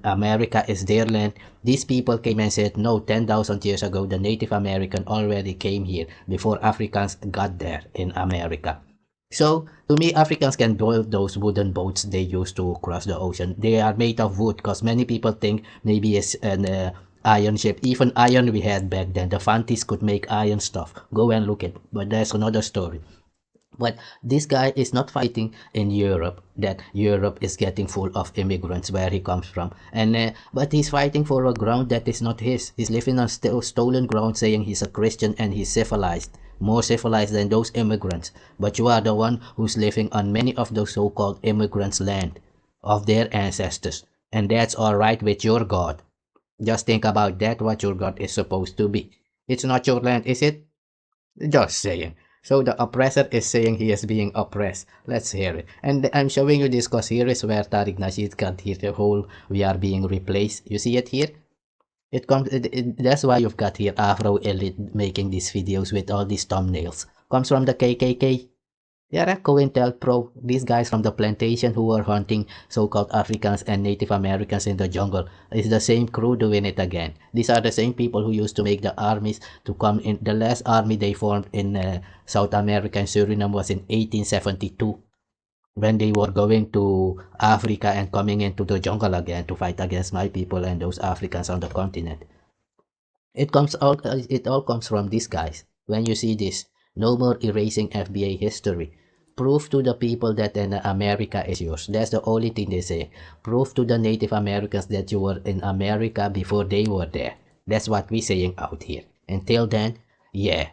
Speaker 1: America is their land, these people came and said no, 10,000 years ago the Native American already came here before Africans got there in America. So to me, Africans can build those wooden boats they used to cross the ocean. They are made of wood because many people think maybe it's an iron ship. Even iron we had back then. The Fuentes could make iron stuff. Go and look at it. But that's another story. But this guy is not fighting in Europe, that Europe is getting full of immigrants where he comes from. But he's fighting for a ground that is not his. He's living on stolen ground, saying he's a Christian and he's civilized. More civilized than those immigrants. But you are the one who's living on many of those so-called immigrants' land of their ancestors. And that's alright with your God. Just think about that, what your God is supposed to be. It's not your land, is it? Just saying. So the oppressor is saying he is being oppressed. Let's hear it. And I'm showing you this because here is where Tariq Nasheed can't hear the whole we are being replaced. You see it here? It comes. That's why you've got here Afro elite making these videos with all these thumbnails. Comes from the KKK. They are a COINTELPRO. These guys from the plantation who were hunting so-called Africans and Native Americans in the jungle. It's the same crew doing it again. These are the same people who used to make the armies to come in. The last army they formed in South America and Suriname was in 1872. When they were going to Africa and coming into the jungle again to fight against my people and those Africans on the continent. It all comes from these guys. When you see this, no more erasing FBA history. Prove to the people that America is yours. That's the only thing they say. Prove to the Native Americans that you were in America before they were there. That's what we're saying out here. Until then, yeah.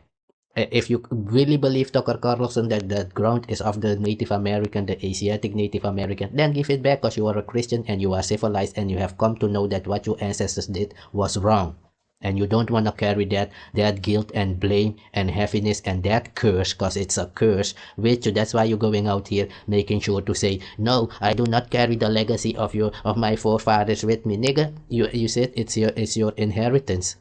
Speaker 1: If you really believe, Tucker Carlson, that the ground is of the Native American, the Asiatic Native American, then give it back because you are a Christian and you are civilized and you have come to know that what your ancestors did was wrong. And you don't want to carry that guilt and blame and heaviness and that curse, because it's a curse with you. That's why you're going out here making sure to say, no, I do not carry the legacy of my forefathers with me. Nigga, you said it's your inheritance.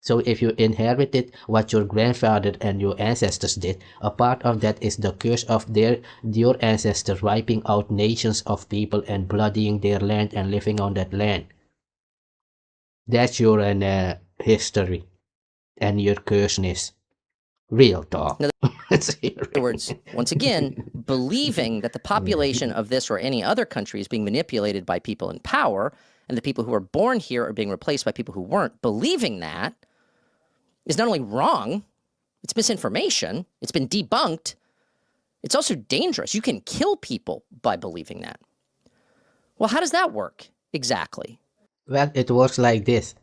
Speaker 1: So if you inherited what your grandfather and your ancestors did, a part of that is the curse of your ancestors wiping out nations of people and bloodying their land and living on that land. That's your history and your curseness. Real talk.
Speaker 4: In other words, once again, believing that the population of this or any other country is being manipulated by people in power and the people who are born here are being replaced by people who weren't, believing that is not only wrong, it's misinformation, it's been debunked, it's also dangerous. You can kill people by believing that. Well, how does that work exactly?
Speaker 1: Well, it works like this.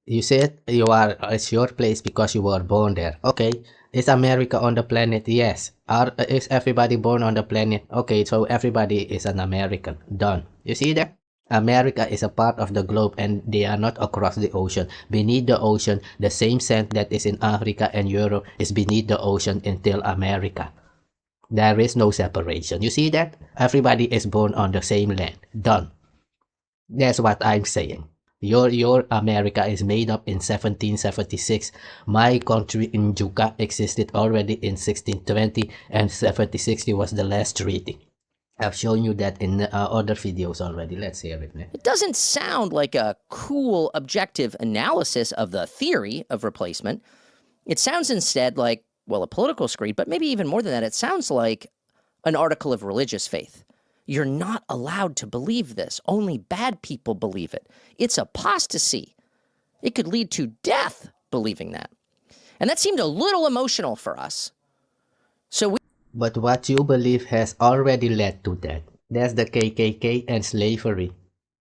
Speaker 1: You said it's your place because you were born there. Okay. Is America on the planet? Yes. Is everybody born on the planet? Okay, so everybody is an American. Done. You see that? America is a part of the globe and they are not across the ocean. Beneath the ocean, the same sand that is in Africa and Europe is beneath the ocean until America. There is no separation. You see that? Everybody is born on the same land. Done. That's what I'm saying. Your America is made up in 1776. My country in Juka existed already in 1620 and 1760 was the last treaty. I've shown you that in other videos already. Let's hear it, man.
Speaker 4: It doesn't sound like a cool, objective analysis of the theory of replacement. It sounds instead like, well, a political screed, but maybe even more than that, it sounds like an article of religious faith. You're not allowed to believe this. Only bad people believe it. It's apostasy. It could lead to death believing that. And that seemed a little emotional for us.
Speaker 1: But what you believe has already led to that. That's the KKK and slavery.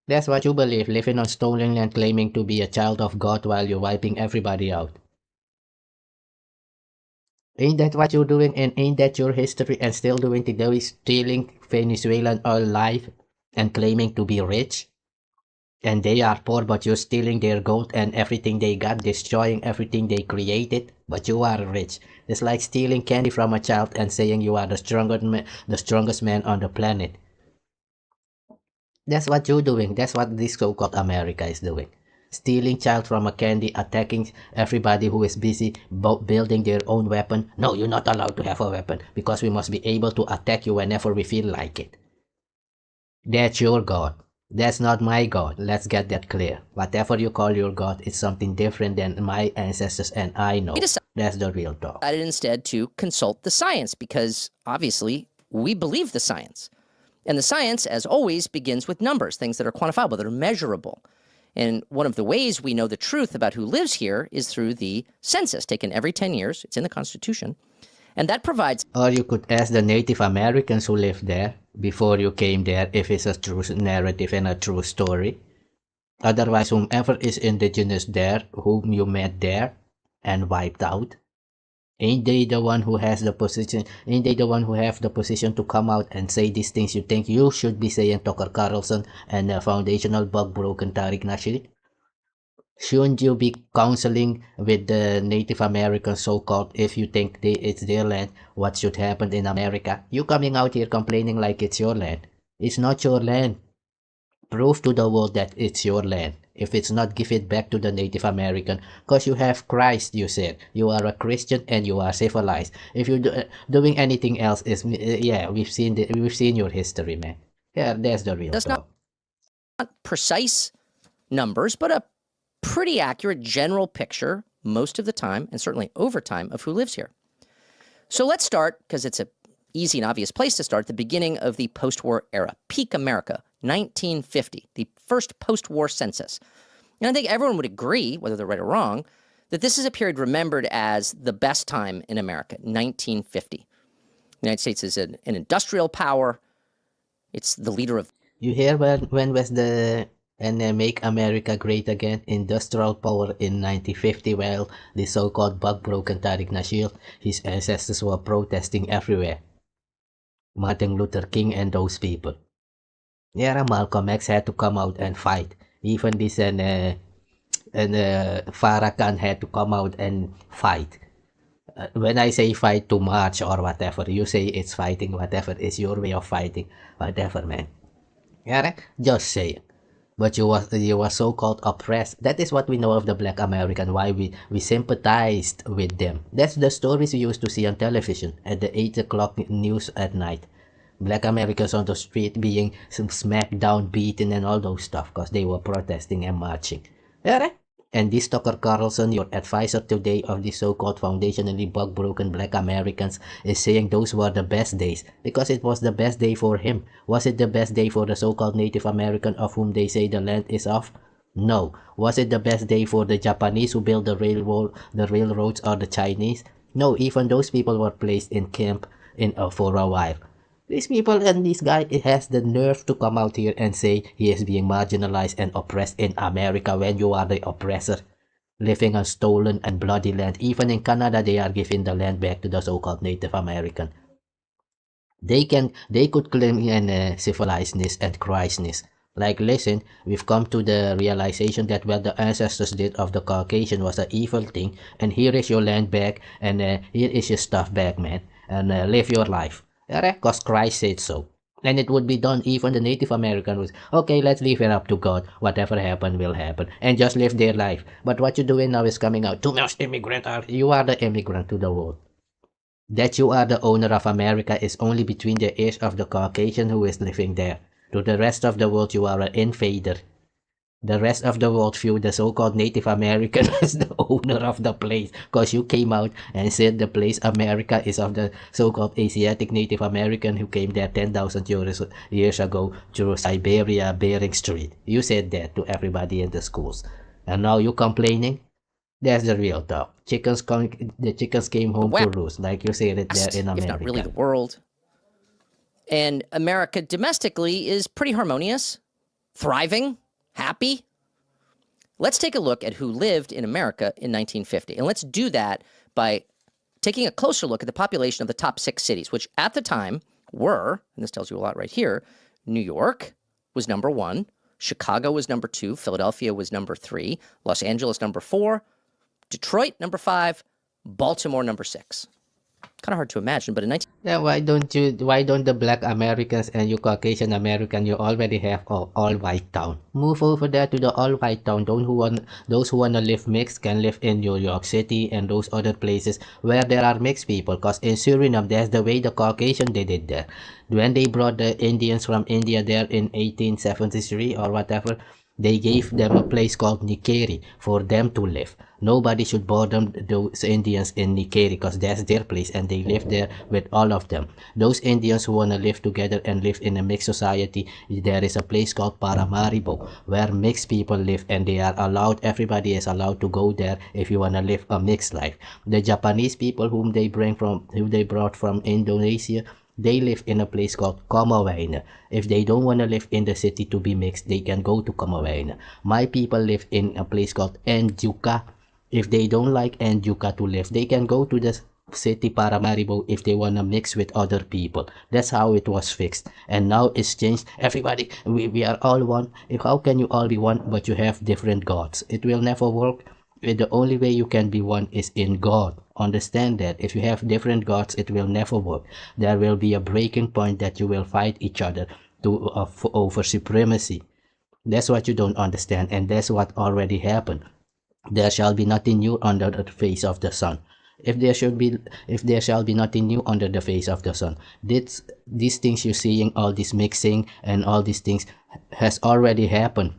Speaker 1: That's what you believe, living on stolen land claiming to be a child of God while you're wiping everybody out. Ain't that what you're doing and ain't that your history and still doing today, stealing Venezuelan oil life and claiming to be rich? And they are poor but you're stealing their gold and everything they got, destroying everything they created, but you are rich. It's like stealing candy from a child and saying you are the strongest man on the planet. That's what you're doing. That's what this so-called America is doing. Stealing child from a candy, attacking everybody who is busy building their own weapon. No, you're not allowed to have a weapon because we must be able to attack you whenever we feel like it. That's your God. That's not my God. Let's get that clear. Whatever you call your God is something different than my ancestors and I know. That's the real talk.
Speaker 4: I decided instead to consult the science because obviously we believe the science. And the science, as always, begins with numbers, things that are quantifiable, that are measurable. And one of the ways we know the truth about who lives here is through the census taken every 10 years. It's in the Constitution. And that provides...
Speaker 1: Or you could ask the Native Americans who lived there before you came there if it's a true narrative and a true story. Otherwise, whomever is indigenous there, whom you met there and wiped out, ain't they the one who has the position? Ain't they the one who have the position to come out and say these things you think you should be saying, Tucker Carlson and foundational bug broken Tariq Nasheed? Shouldn't you be counseling with the Native Americans so-called if you think it's their land, what should happen in America? You coming out here complaining like it's your land. It's not your land. Prove to the world that it's your land. If it's not, give it back to the Native American. Because you have Christ, you said. You are a Christian and you are civilized. If you're doing anything else, yeah, we've seen your history, man. Yeah, that's the real talk.
Speaker 4: Not precise numbers, but a pretty accurate general picture most of the time, and certainly over time, of who lives here. So let's start, because it's an easy and obvious place to start, at the beginning of the post-war era. Peak America, 1950, the first post-war census. And I think everyone would agree, whether they're right or wrong, that this is a period remembered as the best time in America, 1950. The United States is an industrial power. It's the leader of...
Speaker 1: You hear when was the... And Make America Great Again, industrial power in 1950, while the so-called bug-broken Tariq Nasheed, his ancestors were protesting everywhere. Martin Luther King and those people. Yeah, Malcolm X had to come out and fight. Even this and Farrakhan had to come out and fight. When I say fight to march or whatever, you say it's fighting, whatever is your way of fighting, whatever, man. Yeah, just say it. But you were so-called oppressed. That is what we know of the Black American, why we sympathized with them. That's the stories we used to see on television at the 8 o'clock news at night. Black Americans on the street being smacked down, beaten, and all those stuff because they were protesting and marching. Yeah, and this Tucker Carlson, your advisor today of the so-called foundationally bug-broken Black Americans, is saying those were the best days because it was the best day for him. Was it the best day for the so-called Native American of whom they say the land is off? No. Was it the best day for the Japanese who built the railroads, or the Chinese? No, even those people were placed in camp for a while. These people and this guy has the nerve to come out here and say he is being marginalized and oppressed in America when you are the oppressor. living on stolen and bloody land. Even in Canada, they are giving the land back to the so-called Native American. They could claim civilizeness and Christness. Like, listen, we've come to the realization that what the ancestors did of the Caucasian was an evil thing, and here is your land back, and here is your stuff back, man, and live your life. Because Christ said so. And it would be done. Even the Native American was, okay, let's leave it up to God. Whatever happened will happen. And just live their life. But what you're doing now is coming out. Too much immigrant. You are the immigrant to the world. That you are the owner of America is only between the ears of the Caucasian who is living there. To the rest of the world, you are an invader. The rest of the world view the so-called Native American as the owner of the place, because you came out and said the place America is of the so-called Asiatic Native American who came there 10,000 years ago through Siberia, Bering Strait. You said that to everybody in the schools. And now you complaining? That's the real talk. The chickens came home to roost, like you said it there in America.
Speaker 4: If not really the world. And America domestically is pretty harmonious, thriving, happy. Let's take a look at who lived in America in 1950. And let's do that by taking a closer look at the population of the top 6 cities, which at the time were, and this tells you a lot right here, New York was number 1, Chicago was number 2, Philadelphia was number 3, Los Angeles number 4, Detroit number 5, Baltimore number 6. Kind of hard to imagine, but in 19...
Speaker 1: Yeah, why don't the black Americans and you Caucasian American, you already have all white town. Move over there to the all white town. Those who wanna live mixed can live in New York City and those other places where there are mixed people. Cause in Suriname, that's the way the Caucasian did it there. When they brought the Indians from India there in 1873 or whatever, they gave them a place called Nikeri for them to live. Nobody should bother those Indians in Nikeri because that's their place and they live there with all of them. Those Indians who want to live together and live in a mixed society, there is a place called Paramaribo where mixed people live and they are allowed, everybody is allowed to go there if you want to live a mixed life. The Japanese people who they brought from Indonesia, they live in a place called Komawena. If they don't want to live in the city to be mixed, they can go to Komawena. My people live in a place called Njuka. If they don't like Njuka to live, they can go to the city Paramaribo if they want to mix with other people. That's how it was fixed. And now it's changed. Everybody, we are all one. How can you all be one but you have different gods? It will never work. The only way you can be one is in God. Understand that. If you have different gods, it will never work. There will be a breaking point that you will fight each other over supremacy. That's what you don't understand, and that's what already happened. There shall be nothing new under the face of the sun. If there shall be nothing new under the face of the sun. These things you're seeing, all this mixing and all these things has already happened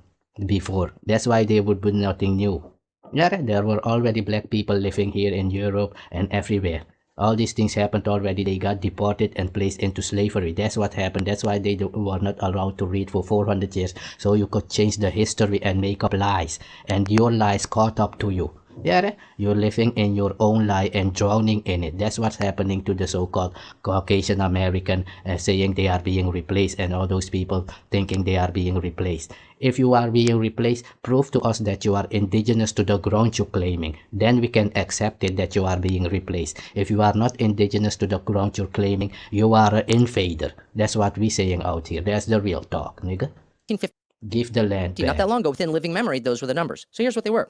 Speaker 1: before. That's why there would be nothing new. Yeah, there were already black people living here in Europe and everywhere. All these things happened already. They got deported and placed into slavery. That's what happened. That's why they were not allowed to read for 400 years. So you could change the history and make up lies. And your lies caught up to you. Yeah, you're living in your own lie and drowning in it. That's what's happening to the so-called Caucasian American, saying they are being replaced, and all those people thinking they are being replaced. If you are being replaced, prove to us that you are indigenous to the ground you're claiming. Then we can accept it that you are being replaced. If you are not indigenous to the ground you're claiming, you are an invader. That's what we're saying out here. That's the real talk, nigga. Give the land back.
Speaker 4: Not that long ago, within living memory, those were the numbers. So here's what they were.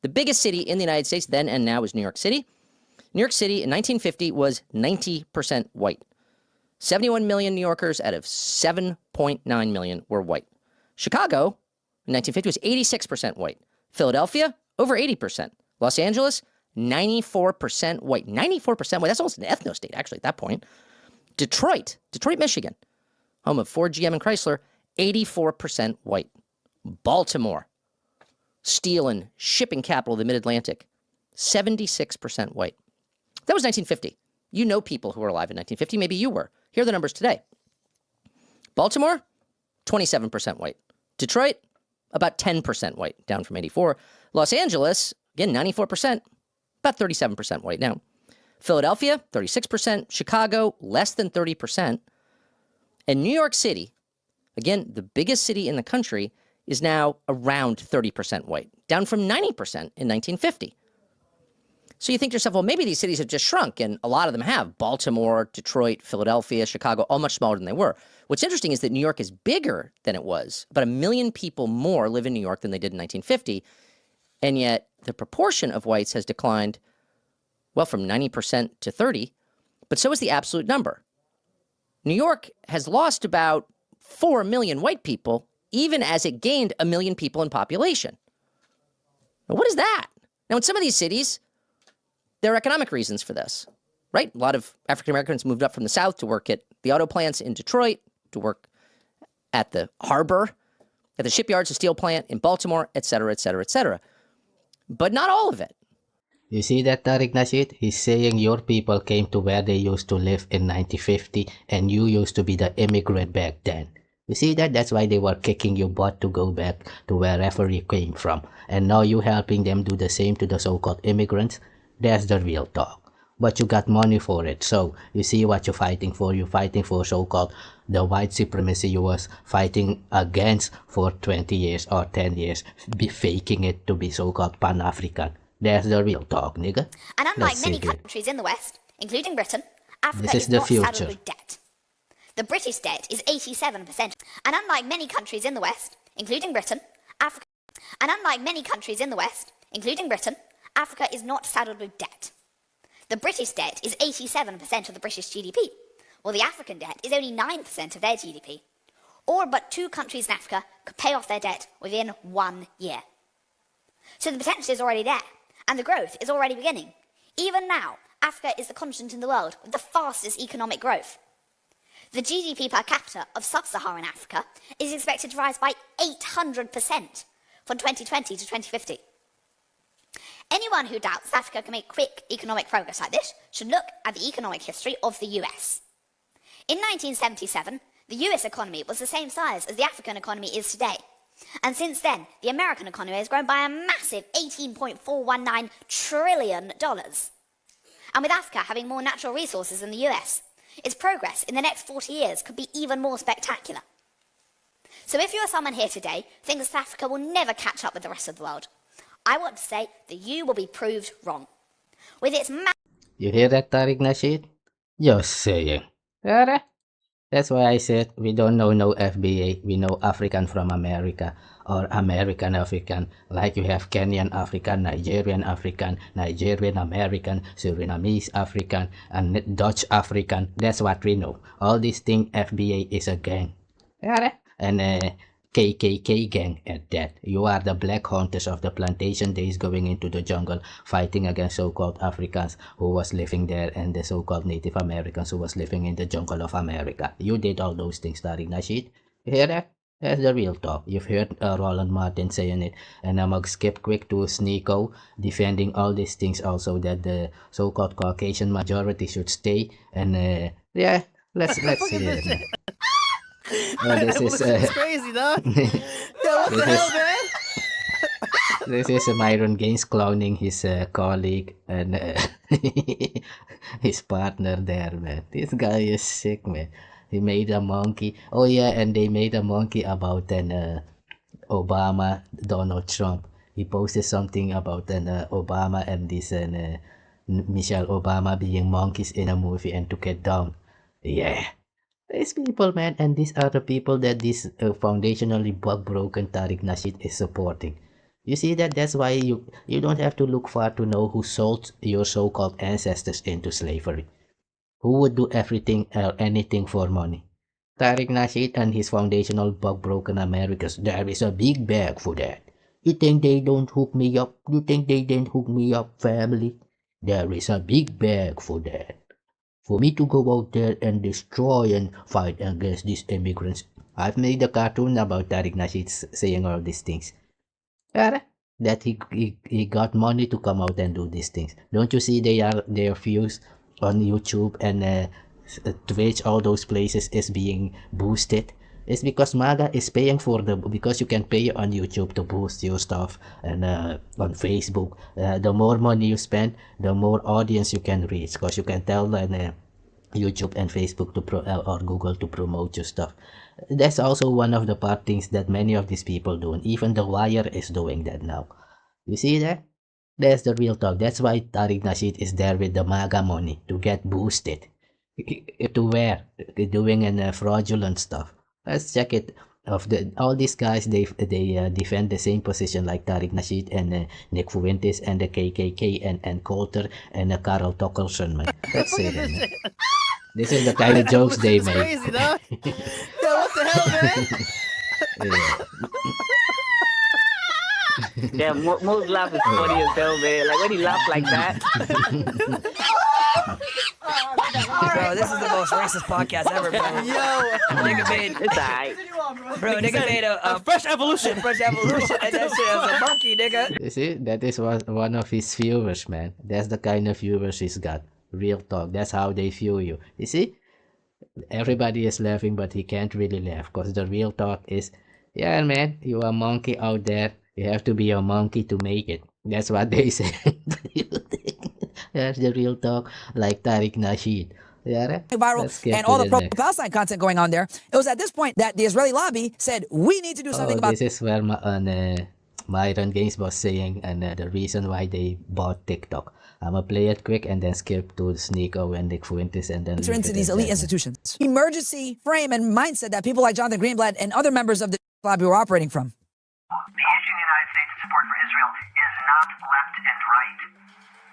Speaker 4: The biggest city in the United States then and now is New York City. New York City in 1950 was 90% white. 71 million New Yorkers out of 7.9 million were white. Chicago in 1950 was 86% white. Philadelphia, over 80%. Los Angeles, 94% white. 94% white. That's almost an ethno-state, actually, at that point. Detroit, Michigan, home of Ford, GM, and Chrysler, 84% white. Baltimore, steel and shipping capital of the Mid-Atlantic, 76% white. That was 1950. You know people who were alive in 1950. Maybe you were. Here are the numbers today. Baltimore, 27% white. Detroit, about 10% white, down from 84. Los Angeles, again, 94%, about 37% white now. Philadelphia, 36%. Chicago, less than 30%. And New York City, again, the biggest city in the country, is now around 30% white, down from 90% in 1950. So you think to yourself, well, maybe these cities have just shrunk, and a lot of them have. Baltimore, Detroit, Philadelphia, Chicago, all much smaller than they were. What's interesting is that New York is bigger than it was. About 1 million people more live in New York than they did in 1950, and yet the proportion of whites has declined, well, from 90% to 30%, but so is the absolute number. New York has lost about 4 million white people, even as it gained 1 million people in population. Now, what is that? Now, in some of these cities, there are economic reasons for this, right? A lot of African Americans moved up from the South to work at the auto plants in Detroit, to work at the harbor, at the shipyards, the steel plant in Baltimore, et cetera, et cetera, et cetera. But not all of it.
Speaker 1: You see that, Tariq Nasheed? He's saying your people came to where they used to live in 1950 and you used to be the immigrant back then. You see that? That's why they were kicking your butt to go back to wherever you came from. And now you helping them do the same to the so-called immigrants? That's the real talk. But you got money for it. So you see what you're fighting for. You're fighting for so-called the white supremacy you was fighting against for 20 years or 10 years, be faking it to be so-called Pan-African. That's the real talk, nigga.
Speaker 5: And unlike many countries in the West, including Britain, Africa
Speaker 1: This
Speaker 5: is
Speaker 1: is the
Speaker 5: not saddled
Speaker 1: future.
Speaker 5: with debt. The British debt is 87%. And unlike many countries in the West, including Britain, Africa is not saddled with debt. The British debt is 87% of the British GDP, while the African debt is only 9% of their GDP. All but 2 countries in Africa could pay off their debt within 1 year. So the potential is already there, and the growth is already beginning. Even now, Africa is the continent in the world with the fastest economic growth. The GDP per capita of sub-Saharan Africa is expected to rise by 800% from 2020 to 2050. Anyone who doubts Africa can make quick economic progress like this should look at the economic history of the US. In 1977, the US economy was the same size as the African economy is today. And since then, the American economy has grown by a massive $18.419 trillion. And with Africa having more natural resources than the US, its progress in the next 40 years could be even more spectacular. So if you are someone here today who thinks that Africa will never catch up with the rest of the world, I want to say that you will be proved wrong. With its
Speaker 1: You hear that, Tariq Nasheed? Just saying. Alright. That's why I said we don't know no FBA. We know African from America or American African. Like you have Kenyan African, Nigerian African, Nigerian American, Surinamese African, and Dutch African. That's what we know. All these things, FBA is a gang. Alright. And KKK gang at that. You are the black hunters of the plantation days going into the jungle fighting against so-called Africans who was living there and the so-called Native Americans who was living in the jungle of America. You did all those things, Tariq Nasheed. You hear that? That's the real talk. You've heard Roland Martin saying it. And I'm gonna skip quick to Sneeko defending all these things also, that the so-called Caucasian majority should stay. And yeah, let's see it. This is
Speaker 6: crazy, dog. Yo, what the hell, man?
Speaker 1: This is Maroon Gaines clowning his colleague and his partner there, man. This guy is sick, man. He made a monkey. Oh yeah, and they made a monkey about an Obama, Donald Trump. He posted something about an Obama and this Michelle Obama being monkeys in a movie and took it down. Yeah. These people, man, and these are the people that this foundationally broken Tariq Nasheed is supporting. You see that? That's why you don't have to look far to know who sold your so-called ancestors into slavery. Who would do everything or anything for money? Tariq Nasheed and his foundational broken Americans. There is a big bag for that. You think they don't hook me up? You think they didn't hook me up, family? There is a big bag for that. For me to go out there and destroy and fight against these immigrants. I've made a cartoon about Tariq Nasheed saying all these things. That he got money to come out and do these things. Don't you see their views on YouTube and Twitch, all those places is being boosted? It's because MAGA is paying for because you can pay on YouTube to boost your stuff and on Facebook. The more money you spend, the more audience you can reach, because you can tell YouTube and Facebook or Google to promote your stuff. That's also one of the part things that many of these people do. And even The Wire is doing that now. You see that? That's the real talk. That's why Tariq Nasheed is there with the MAGA money to get boosted. To where? Doing fraudulent stuff. Let's check it. All these guys, they defend the same position like Tariq Nasheed and Nick Fuentes and the KKK and Coulter and Carl Tuckelson, man. Let's say that, man. This is the kind of jokes they make.
Speaker 6: Crazy, dog. Yo, what the hell, man?
Speaker 1: Yeah.
Speaker 7: Yeah, most laugh is funny as hell, man. Like when he laugh like that.
Speaker 8: Bro, this is the most racist podcast ever, bro.
Speaker 6: Yo,
Speaker 8: Nigga made,
Speaker 7: It's alright.
Speaker 8: bro, nigga made a
Speaker 6: fresh evolution.
Speaker 8: fresh evolution, and that shit was a monkey, nigga.
Speaker 1: You see, that is one of his viewers, man. That's the kind of viewers he's got. Real talk. That's how they view you. You see? Everybody is laughing, but he can't really laugh because the real talk is, yeah, man, you are a monkey out there. You have to be a monkey to make it. That's what they say. That's the real talk, like Tariq Nasheed. Yeah,
Speaker 8: Viral and all the pro-Palestine content going on there. It was at this point that the Israeli lobby said, we need to do something about
Speaker 1: this is where Myron Gaines was saying and the reason why they bought TikTok. I'm gonna play it quick and then skip to Sneeko and Nick Fuentes and then
Speaker 8: enter into these elite institutions. Emergency frame and mindset that people like Jonathan Greenblatt and other members of the lobby were operating from.
Speaker 9: The issue in the United States' support for Israel is not left and right.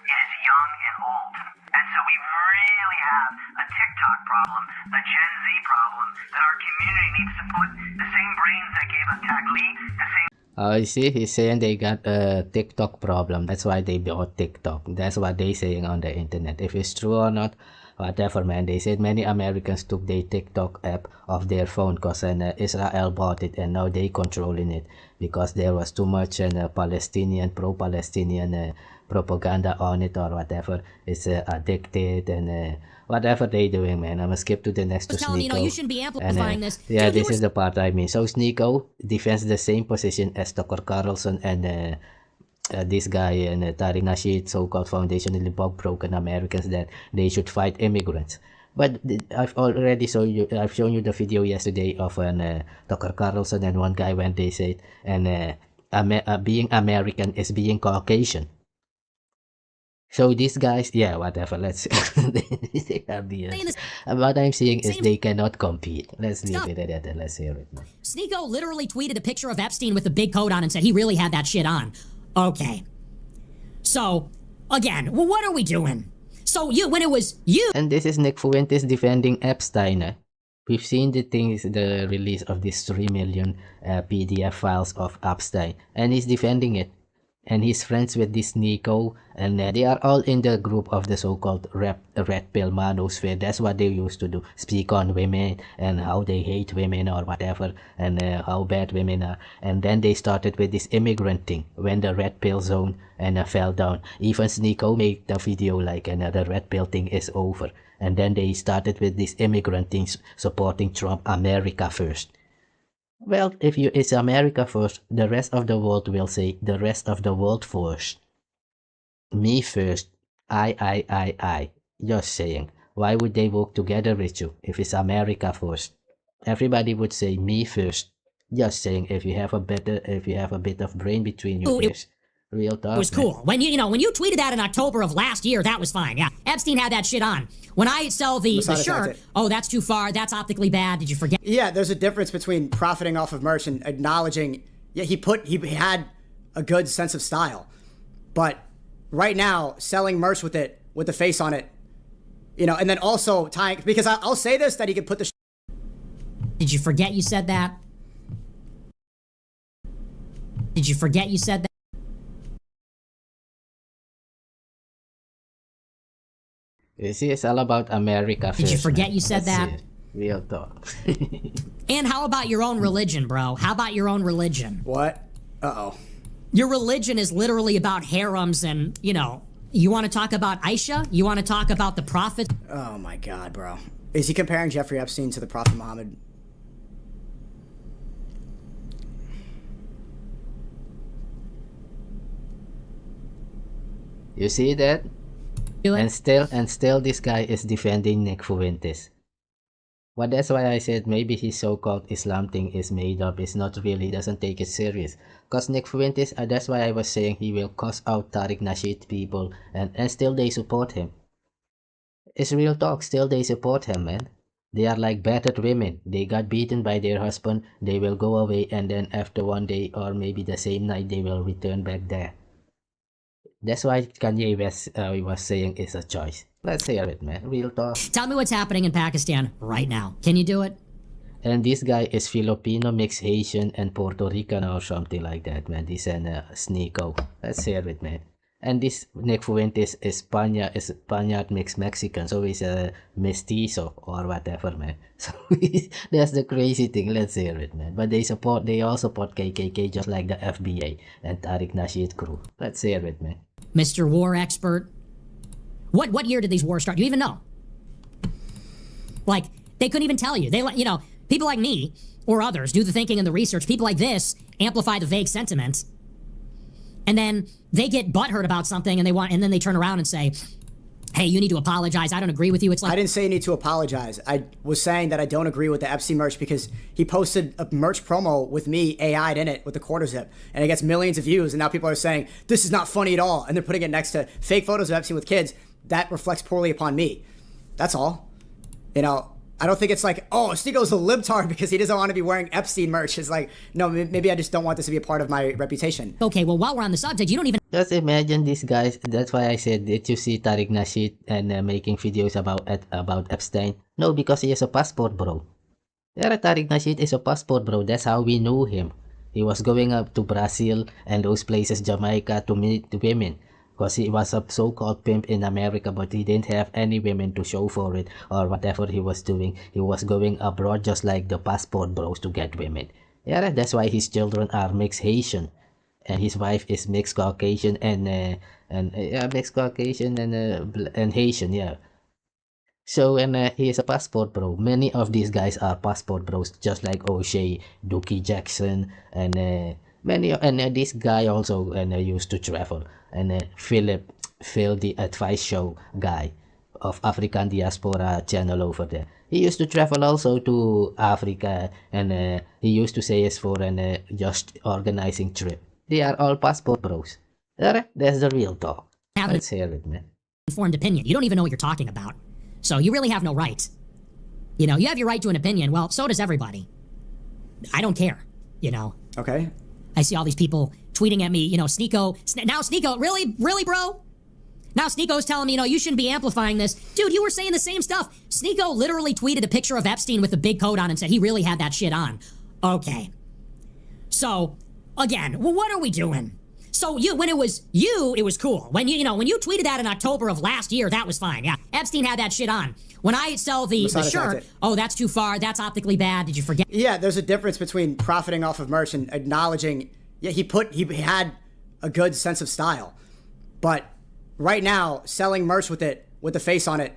Speaker 9: It is young and old. And so we really have a TikTok problem, a Gen Z problem, that our community needs to put the same brains that gave us Tag Lee, the same...
Speaker 1: You see, he's saying they got a TikTok problem. That's why they bought TikTok. That's what they saying on the internet. If it's true or not, whatever, man. They said many Americans took their TikTok app off their phone because Israel bought it and now they controlling it because there was too much Palestinian, pro-Palestinian propaganda on it or whatever. It's addicted and whatever they doing, man. I'm gonna skip to the next to Sneeko.
Speaker 10: You know, you shouldn't be amplifying this.
Speaker 1: Yeah, this is the part I mean. So Sneeko defends the same position as Tucker Carlson and this guy and Tariq Nasheed, so-called foundationally broken Americans, that they should fight immigrants. But I've shown you the video yesterday of Tucker Carlson and one guy when they said being American is being Caucasian. So these guys, yeah, whatever, let's they are BS. What I'm saying is they cannot compete. Let's leave it at that and let's hear it.
Speaker 10: Sneeko literally tweeted a picture of Epstein with a big coat on and said he really had that shit on. Okay. So, again, what are we doing? So when it was you...
Speaker 1: And this is Nick Fuentes defending Epstein. We've seen the release of these 3 million PDF files of Epstein. And he's defending it. And he's friends with this Sneeko, and they are all in the group of the so-called red pill manosphere. That's what they used to do, speak on women and how they hate women or whatever, and how bad women are. And then they started with this immigrant thing when the red pill zone fell down. Even Sneeko made the video like the red pill thing is over. And then they started with this immigrant things supporting Trump, America first. Well, if it's America first, the rest of the world will say the rest of the world first. Me first. I. Just saying. Why would they work together with you if it's America first? Everybody would say me first. Just saying. If you have a bit of brain between your ears. Real talk.
Speaker 10: It was cool. When you tweeted that in October of last year, that was fine. Yeah, Epstein had that shit on. When I sell the shirt, oh, that's too far. That's optically bad. Did you forget?
Speaker 11: Yeah, there's a difference between profiting off of merch and acknowledging. Yeah, he had a good sense of style, but right now selling merch with it with the face on it, and then also tying, because I'll say this, that he could put the.
Speaker 10: Did you forget you said that? Did you forget you said that?
Speaker 1: You see, it's all about America first.
Speaker 10: Did you forget
Speaker 1: man.
Speaker 10: you said
Speaker 1: That's
Speaker 10: that?
Speaker 1: it. Real talk.
Speaker 10: And how about your own religion, bro? How about your own religion?
Speaker 11: What? Uh-oh.
Speaker 10: Your religion is literally about harems and, you want to talk about Aisha? You want to talk about the Prophet?
Speaker 11: Oh my God, bro. Is he comparing Jeffrey Epstein to the Prophet Muhammad?
Speaker 1: You see that? And still this guy is defending Nick Fuentes. But that's why I said maybe his so-called Islam thing is made up. It's not really, doesn't take it serious. Cause Nick Fuentes, that's why I was saying he will cuss out Tariq Nasheed people, and still they support him. It's real talk, still they support him, man. They are like battered women. They got beaten by their husband, they will go away, and then after one day or maybe the same night they will return back there. That's why Kanye West was saying it's a choice. Let's hear it, man. Real talk.
Speaker 10: Tell me what's happening in Pakistan right now. Can you do it?
Speaker 1: And this guy is Filipino, mixed Haitian, and Puerto Rican or something like that, man. This and Sneeko. Let's hear it, man. And this Nick Fuentes is Spaniard mixed Mexican, so he's a mestizo or whatever, man. So that's the crazy thing. Let's hear it, man. But they all support KKK just like the FBA and Tariq Nasheed crew. Let's hear it, man.
Speaker 10: Mr. War Expert. What year did these wars start? Do you even know? Like, they couldn't even tell you. They, you know, people like me or others do the thinking and the research. People like this amplify the vague sentiment. And then they get butthurt about something and then they turn around and say, hey, you need to apologize. I don't agree with you. It's like,
Speaker 11: I didn't say you need to apologize. I was saying that I don't agree with the Epstein merch because he posted a merch promo with me AI'd in it with the quarter zip, and it gets millions of views, and now people are saying this is not funny at all, and they're putting it next to fake photos of Epstein with kids. That reflects poorly upon me. That's all. You know, I don't think it's like, oh, Sneeko's a libtard because he doesn't want to be wearing Epstein merch. It's like, no, maybe I just don't want this to be a part of my reputation.
Speaker 10: okay, well, while we're on the subject, you don't even
Speaker 1: Just imagine these guys. That's why I said, did you see Tariq Nasheed and making videos about Epstein? No, because he is a passport bro. Yeah, Tariq Nasheed is a passport bro. That's how we knew him. He was going up to Brazil and those places, Jamaica, to meet women. Because he was a so-called pimp in America, but he didn't have any women to show for it or whatever he was doing. He was going abroad just like the passport bros to get women. Yeah, that's why his children are mixed Haitian, and his wife is mixed Caucasian and mixed Caucasian and Haitian. Yeah. So he is a passport bro. Many of these guys are passport bros, just like O'Shea, Dookie Jackson, and this guy also used to travel. And Phil, the advice show guy of African Diaspora channel over there. He used to travel also to Africa, and he used to say it's for just organizing trip. They are all passport bros. That's the real talk. Let's hear it, man.
Speaker 10: informed opinion. You don't even know what you're talking about. So you really have no right. You know, you have your right to an opinion. Well, so does everybody. I don't care, you know.
Speaker 11: Okay.
Speaker 10: I see all these people tweeting at me, you know, now Sneeko, really, bro? Now Sneeko's telling me, you know, you shouldn't be amplifying this. Dude, you were saying the same stuff. Sneeko literally tweeted a picture of Epstein with a big coat on and said he really had that shit on. Okay. So, again, well, what are we doing? So when it was you, it was cool. When you tweeted that in October of last year, that was fine. Yeah, Epstein had that shit on. When I sell the shirt, oh, that's too far. That's optically bad. Did you forget?
Speaker 11: Yeah, there's a difference between profiting off of merch and acknowledging. Yeah, he had a good sense of style, but right now selling merch with the face on it,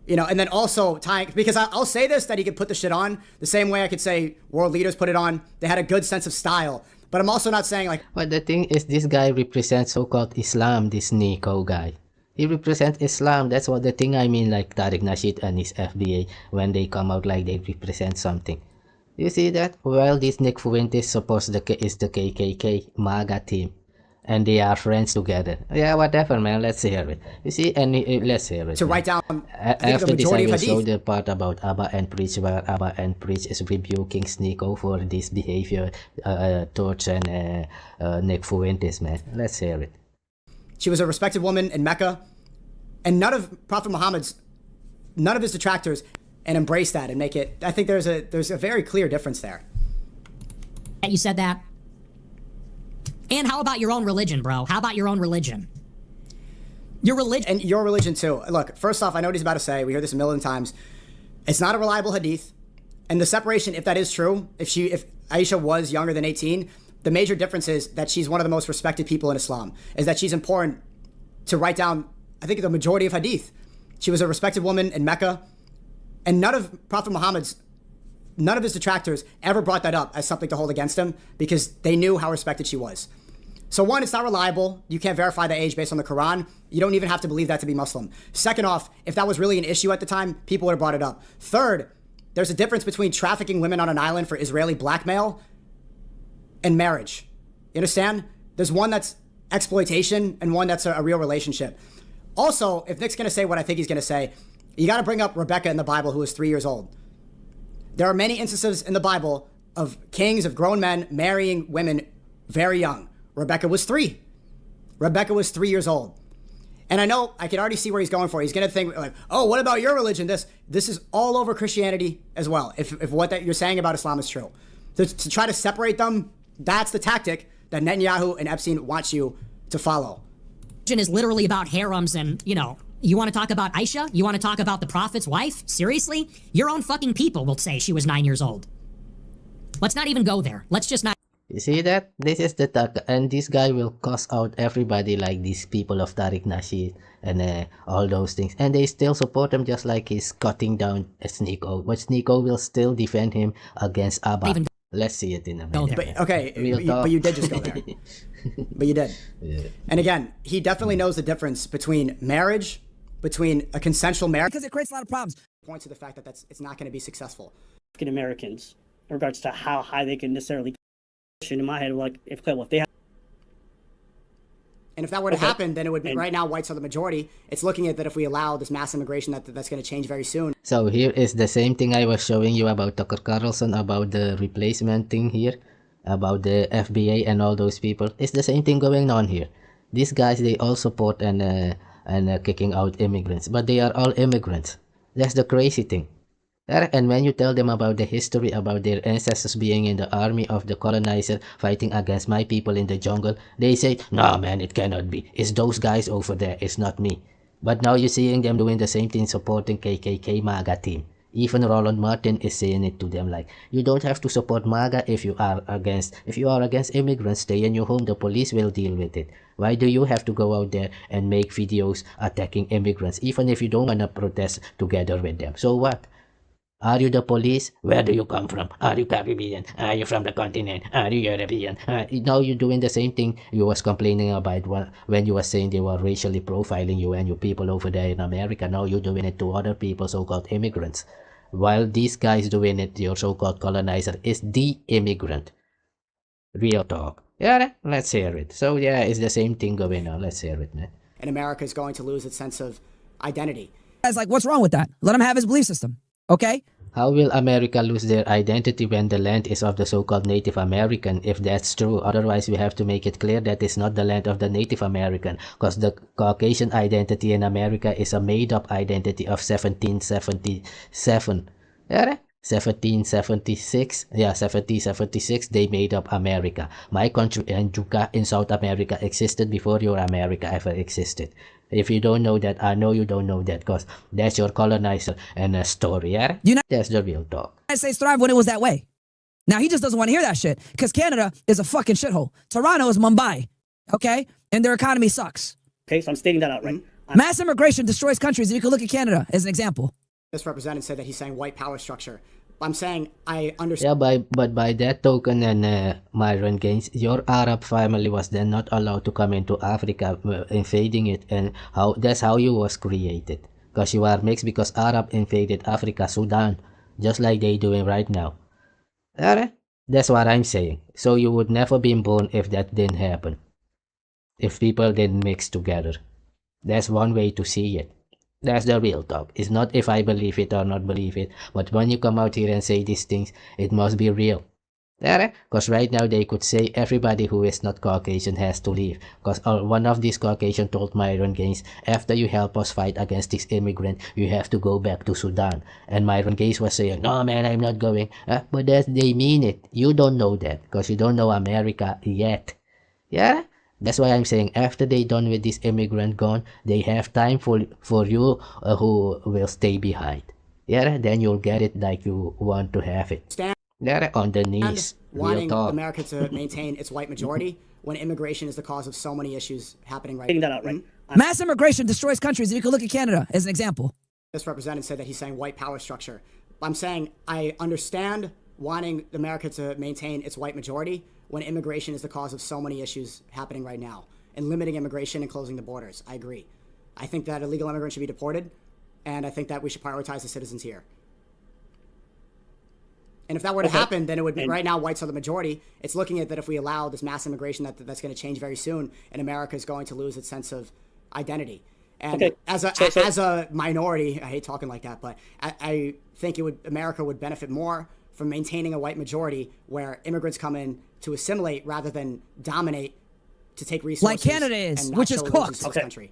Speaker 11: you know, and then also tying, because I'll say this, that he could put the shit on the same way I could say world leaders put it on. They had a good sense of style. But I'm also not saying like...
Speaker 1: But the thing is, this guy represents so-called Islam, this Nico guy. He represents Islam. That's what the thing I mean, like Tariq Nasheed and his FBA, when they come out like they represent something. You see that? Well, this Nick Fuentes is the KKK MAGA team. And they are friends together. Yeah, whatever, man. Let's hear it. You see, and let's hear it.
Speaker 11: To write down
Speaker 1: after this, I will show the part about Abba and Preach, where Abba and Preach is rebuking Sneeko for this behavior towards Nick Fuentes, man. Let's hear it.
Speaker 11: She was a respected woman in Mecca, and none of his detractors and embrace that and make it. I think there's a very clear difference there.
Speaker 10: You said that. And how about your own religion, bro? How about your own religion? Your religion.
Speaker 11: And your religion, too. Look, first off, I know what he's about to say. We hear this a million times. It's not a reliable hadith. And the separation, if that is true, if Aisha was younger than 18, the major difference is that she's one of the most respected people in Islam, is that she's important to write down, I think, the majority of hadith. She was a respected woman in Mecca. And none of his detractors ever brought that up as something to hold against him because they knew how respected she was. So one, it's not reliable. You can't verify the age based on the Quran. You don't even have to believe that to be Muslim. Second off, if that was really an issue at the time, people would have brought it up. Third, There's a difference between trafficking women on an island for Israeli blackmail and marriage. You understand? There's one that's exploitation and one that's a real relationship. Also, if Nick's going to say what I think he's going to say, you got to bring up Rebecca in the Bible, who was 3 years old. There are many instances in the Bible of kings, of grown men marrying women very young. Rebecca was 3. Rebecca was 3 years old. And I know, I can already see where he's going for. He's going to think like, oh, what about your religion? This is all over Christianity as well. If what that you're saying about Islam is true. To try to separate them, that's the tactic that Netanyahu and Epstein wants you to follow.
Speaker 10: Is literally about harems and, you know, you want to talk about Aisha? You want to talk about the prophet's wife? Seriously? Your own fucking people will say she was 9 years old. Let's not even go there. Let's just not.
Speaker 1: You see that? This is the talk, and this guy will cuss out everybody like these people of Tariq, Nasheed, and all those things. And they still support him just like he's cutting down Sneeko. But Sneeko will still defend him against Abba. Let's see it in a minute.
Speaker 11: But, okay, but you did just go there. But you did.
Speaker 1: Yeah.
Speaker 11: And again, he definitely knows the difference between marriage, between a consensual marriage.
Speaker 8: Because it creates a lot of problems.
Speaker 11: Points to the fact that it's not going to be successful.
Speaker 12: African Americans, in regards to how high they can necessarily. In my head, like if they have.
Speaker 11: And if that were to happen, then it would be right now whites are the majority. It's looking at that if we allow this mass immigration, that's going to change very soon.
Speaker 1: So here is the same thing I was showing you about Tucker Carlson, about the replacement thing here, about the FBA and all those people. It's the same thing going on here. These guys, they all support and kicking out immigrants, but they are all immigrants. That's the crazy thing. And when you tell them about the history, about their ancestors being in the army of the colonizer fighting against my people in the jungle, they say, no man, it cannot be. It's those guys over there, it's not me. But now you're seeing them doing the same thing, supporting KKK MAGA team. Even Roland Martin is saying it to them like, you don't have to support MAGA if you are against immigrants, stay in your home, the police will deal with it. Why do you have to go out there and make videos attacking immigrants, even if you don't want to protest together with them? So what? Are you the police? Where do you come from? Are you Caribbean? Are you from the continent? Are you European? Now you're doing the same thing you was complaining about when you were saying they were racially profiling you and your people over there in America. Now you're doing it to other people, so-called immigrants. While these guys doing it, your so-called colonizer is the immigrant. Real talk. Yeah, let's hear it. So yeah, it's the same thing going on. Let's hear it, man.
Speaker 11: And America is going to lose its sense of identity.
Speaker 8: It's like, what's wrong with that? Let him have his belief system. Okay?
Speaker 1: How will America lose their identity when the land is of the so-called Native American, if that's true? Otherwise, we have to make it clear that it's not the land of the Native American, because the Caucasian identity in America is a made-up identity of 1777. Yeah? 1776, yeah, 1776, they made up America. My country and Yucca in South America existed before your America ever existed. If you don't know that, I know you don't know that, because that's your colonizer and a story, yeah? That's the real talk.
Speaker 8: The United States thrived when it was that way. Now, he just doesn't want to hear that shit, because Canada is a fucking shithole. Toronto is Mumbai, okay? And their economy sucks.
Speaker 12: Okay, so I'm stating that outright.
Speaker 8: Mass immigration destroys countries, and you can look at Canada as an example.
Speaker 11: This representative said that he's saying white power structure. I'm saying I understand.
Speaker 1: Yeah, but by that token and Maroon Gaines, your Arab family was then not allowed to come into Africa, invading it, and that's how you was created. Because you are mixed, because Arab invaded Africa, Sudan, just like they doing right now. Alright? That's what I'm saying. So you would never been born if that didn't happen. If people didn't mix together. That's one way to see it. That's the real talk. It's not if I believe it or not believe it, but when you come out here and say these things, it must be real. Because right now they could say everybody who is not Caucasian has to leave. Because one of these Caucasian told Maroon Gaines, after you help us fight against this immigrant, you have to go back to Sudan. And Maroon Gaines was saying, no man, I'm not going. But they mean it. You don't know that, because you don't know America yet. Yeah? That's why I'm saying after they done with this immigrant gone, they have time for you who will stay behind. Yeah, then you'll get it like you want to have it. Yeah, on the knees.
Speaker 11: Wanting America to maintain its white majority when immigration is the cause of so many issues happening right now.
Speaker 12: Taking that out, right?
Speaker 8: Mass immigration destroys countries, and you can look at Canada as an example.
Speaker 11: This representative said that he's saying white power structure. I'm saying I understand wanting America to maintain its white majority when immigration is the cause of so many issues happening right now, and limiting immigration and closing the borders. I agree. I think that illegal immigrants should be deported, and I think that we should prioritize the citizens here. And if that were to happen, then it would be, right now, whites are the majority. It's looking at that if we allow this mass immigration, that's going to change very soon, and America is going to lose its sense of identity. And as a minority, I hate talking like that, but I think America would benefit more from maintaining a white majority where immigrants come in to assimilate rather than dominate, to take resources.
Speaker 8: Like Canada is, which is cooked.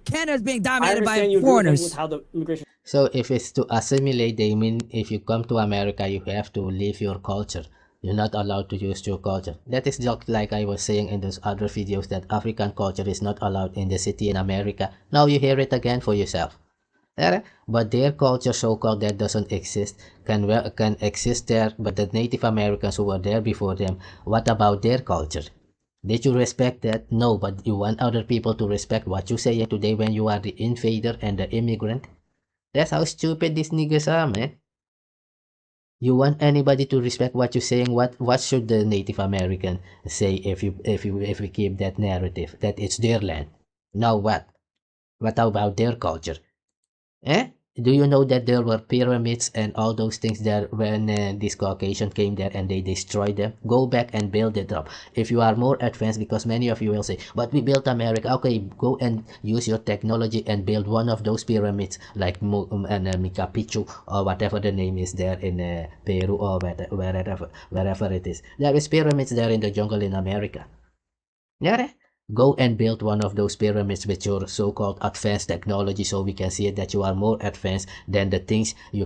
Speaker 8: Canada is being dominated by
Speaker 12: you
Speaker 8: foreigners.
Speaker 12: With how the immigration.
Speaker 1: So if it's to assimilate, they mean if you come to America, you have to leave your culture. You're not allowed to use your culture. That is just like I was saying in those other videos, that African culture is not allowed in the city in America. Now you hear it again for yourself. But their culture, so-called, that doesn't exist, can exist there. But the Native Americans who were there before them, what about their culture? Did you respect that? No, but you want other people to respect what you say today when you are the invader and the immigrant? That's how stupid these niggas are, man. You want anybody to respect what you're saying? What should the Native American say if we keep that narrative that it's their land? Now what? What about their culture? Do you know that there were pyramids and all those things there when this Caucasian came there and they destroyed them? Go back and build it up. If you are more advanced, because many of you will say, but we built America. Okay, go and use your technology and build one of those pyramids like Machu Picchu or whatever the name is there in Peru or wherever it is. There is pyramids there in the jungle in America. Yeah. Go and build one of those pyramids with your so-called advanced technology, so we can see that you are more advanced than the things you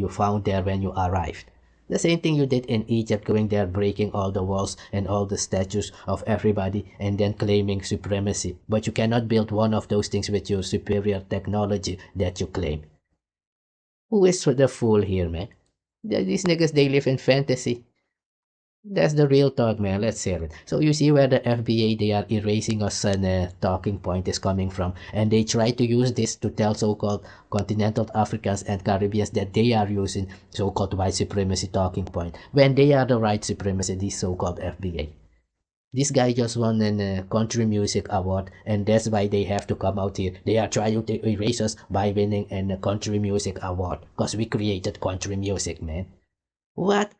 Speaker 1: found there when you arrived. The same thing you did in Egypt, going there, breaking all the walls and all the statues of everybody and then claiming supremacy. But you cannot build one of those things with your superior technology that you claim. Who is the fool here, man? These niggas, they live in fantasy. That's the real talk, man. Let's hear it. So you see where the FBA, they are erasing us and talking point is coming from. And they try to use this to tell so-called continental Africans and Caribbeans that they are using so-called white supremacy talking point, when they are the white supremacy, this so-called FBA. This guy just won a country music award, and that's why they have to come out here. They are trying to erase us by winning a country music award, because we created country music, man. What?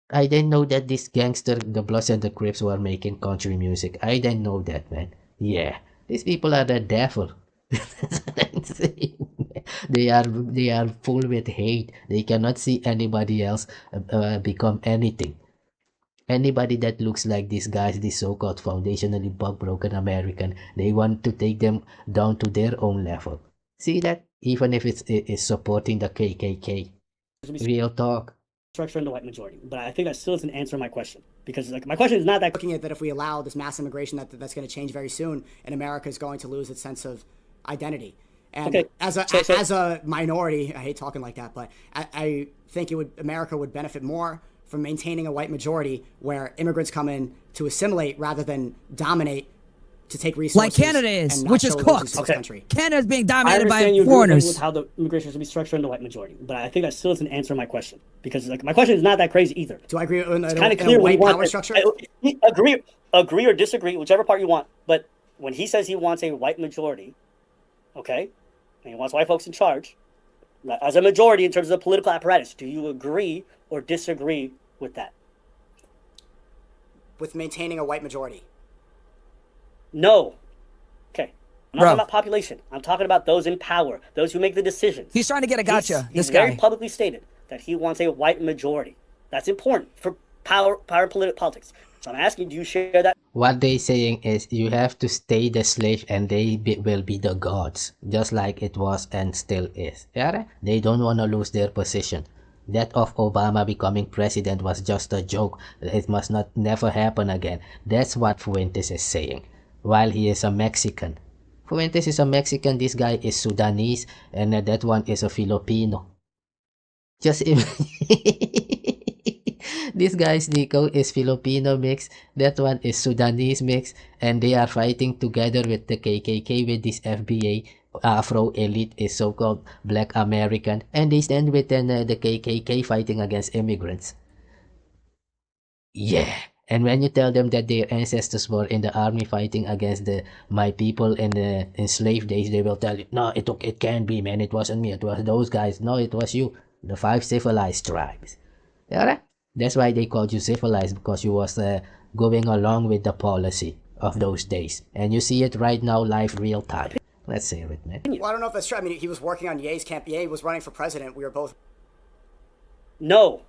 Speaker 1: I didn't know that this gangster, the Bloods and the Crips, were making country music. I didn't know that, man. Yeah, these people are the devil. That's what I'm saying. They are full with hate. They cannot see anybody else become anything. Anybody that looks like these guys, this so-called foundationally bug-broken American, they want to take them down to their own level. See that? Even if it's supporting the KKK. Real talk.
Speaker 12: Structure in the white majority, but I think that still doesn't answer my question, because like my question is not that.
Speaker 11: Looking at that if we allow this mass immigration, that's going to change very soon, and America is going to lose its sense of identity. And as a minority, I hate talking like that, but I think America would benefit more from maintaining a white majority where immigrants come in to assimilate rather than dominate, to take resources.
Speaker 8: Like Canada is, which is cooked. Canada is being dominated by
Speaker 12: you
Speaker 8: foreigners.
Speaker 12: With how the immigration should be structured in the white majority, but I think that still doesn't answer my question, because like my question is not that crazy either.
Speaker 11: Do I agree? It's
Speaker 12: kind of clear white power structure. Agree or disagree, whichever part you want. But when he says he wants a white majority, okay, and he wants white folks in charge as a majority in terms of the political apparatus, do you agree or disagree with that?
Speaker 11: With maintaining a white majority.
Speaker 12: No. Okay. I'm not talking about population. I'm talking about those in power, those who make the decisions.
Speaker 8: He's trying to get a gotcha.
Speaker 12: He's very publicly stated that he wants a white majority. That's important for power politics. So I'm asking, do you share that?
Speaker 1: What they saying is you have to stay the slave and they will be the gods, just like it was and still is. Yeah? They don't want to lose their position. That of Obama becoming president was just a joke. It must never happen again. That's what Fuentes is saying. While he is a Mexican. Fuentes is a Mexican, this guy is Sudanese, and that one is a Filipino. Just this guy's Nico is Filipino mix, that one is Sudanese mix, and they are fighting together with the KKK, with this FBA. Afro elite is so-called Black American, and they stand with the KKK fighting against immigrants. Yeah. And when you tell them that their ancestors were in the army fighting against my people in the enslaved days, they will tell you, no, it can't be, man. It wasn't me. It was those guys. No, it was you. The 5 civilized tribes. Yeah, that's why they called you civilized, because you was going along with the policy of those days, and you see it right now, live, real time. Let's hear it, man.
Speaker 11: Well, I don't know if that's true. I mean, he was working on Ye's camp. Ye was running for president. We were both.
Speaker 12: No.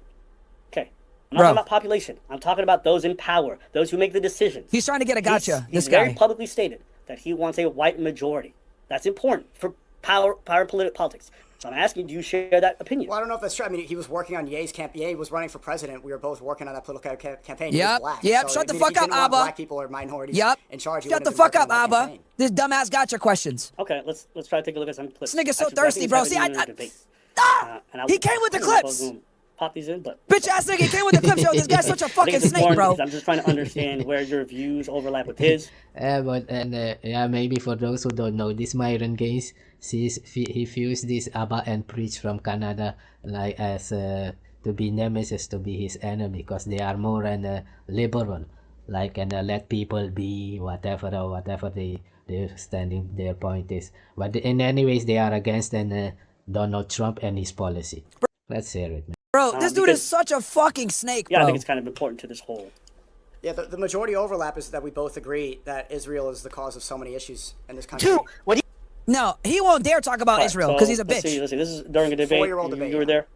Speaker 12: Okay. I'm not talking about population. I'm talking about those in power, those who make the decisions.
Speaker 8: He's trying to get a gotcha.
Speaker 12: He's very publicly stated that he wants a white majority. That's important for power and politics. So I'm asking, do you share that opinion?
Speaker 11: Well, I don't know if that's true. I mean, he was working on Ye's camp. Ye was running for president. We were both working on that political campaign. He was black.
Speaker 8: Yep.
Speaker 11: So,
Speaker 8: Shut the
Speaker 11: I mean,
Speaker 8: fuck
Speaker 11: if he
Speaker 8: up,
Speaker 11: didn't want
Speaker 8: Abba.
Speaker 11: Black people or minorities in charge.
Speaker 8: Shut the fuck up, Abba. This dumbass gotcha questions.
Speaker 12: Okay, let's try to take a look at some clips.
Speaker 8: This nigga's so
Speaker 12: Actually,
Speaker 8: thirsty, bro. See, he came with the clips.
Speaker 12: Pop these in, but
Speaker 8: bitch ass nigga came with the clips. Yo, this guy's such a fucking snake, bro.
Speaker 12: I'm just trying to understand where your views overlap with his.
Speaker 1: Maybe for those who don't know, this Maroon gays, he fused this Abba and Preach from Canada like as to be nemesis, to be his enemy, because they are more liberal, like, and let people be whatever they're standing, their point is. But in any ways, they are against Donald Trump and his policy. Let's hear it, man.
Speaker 8: Bro, this dude is such a fucking snake, bro.
Speaker 12: Yeah, I think it's kind of important to this whole.
Speaker 11: Yeah, the majority overlap is that we both agree that Israel is the cause of so many issues in this country.
Speaker 8: Dude, no, he won't dare talk about Israel because he's a bitch.
Speaker 12: Let's see, this is during a debate.
Speaker 11: 4-year-old debate.
Speaker 12: You were there.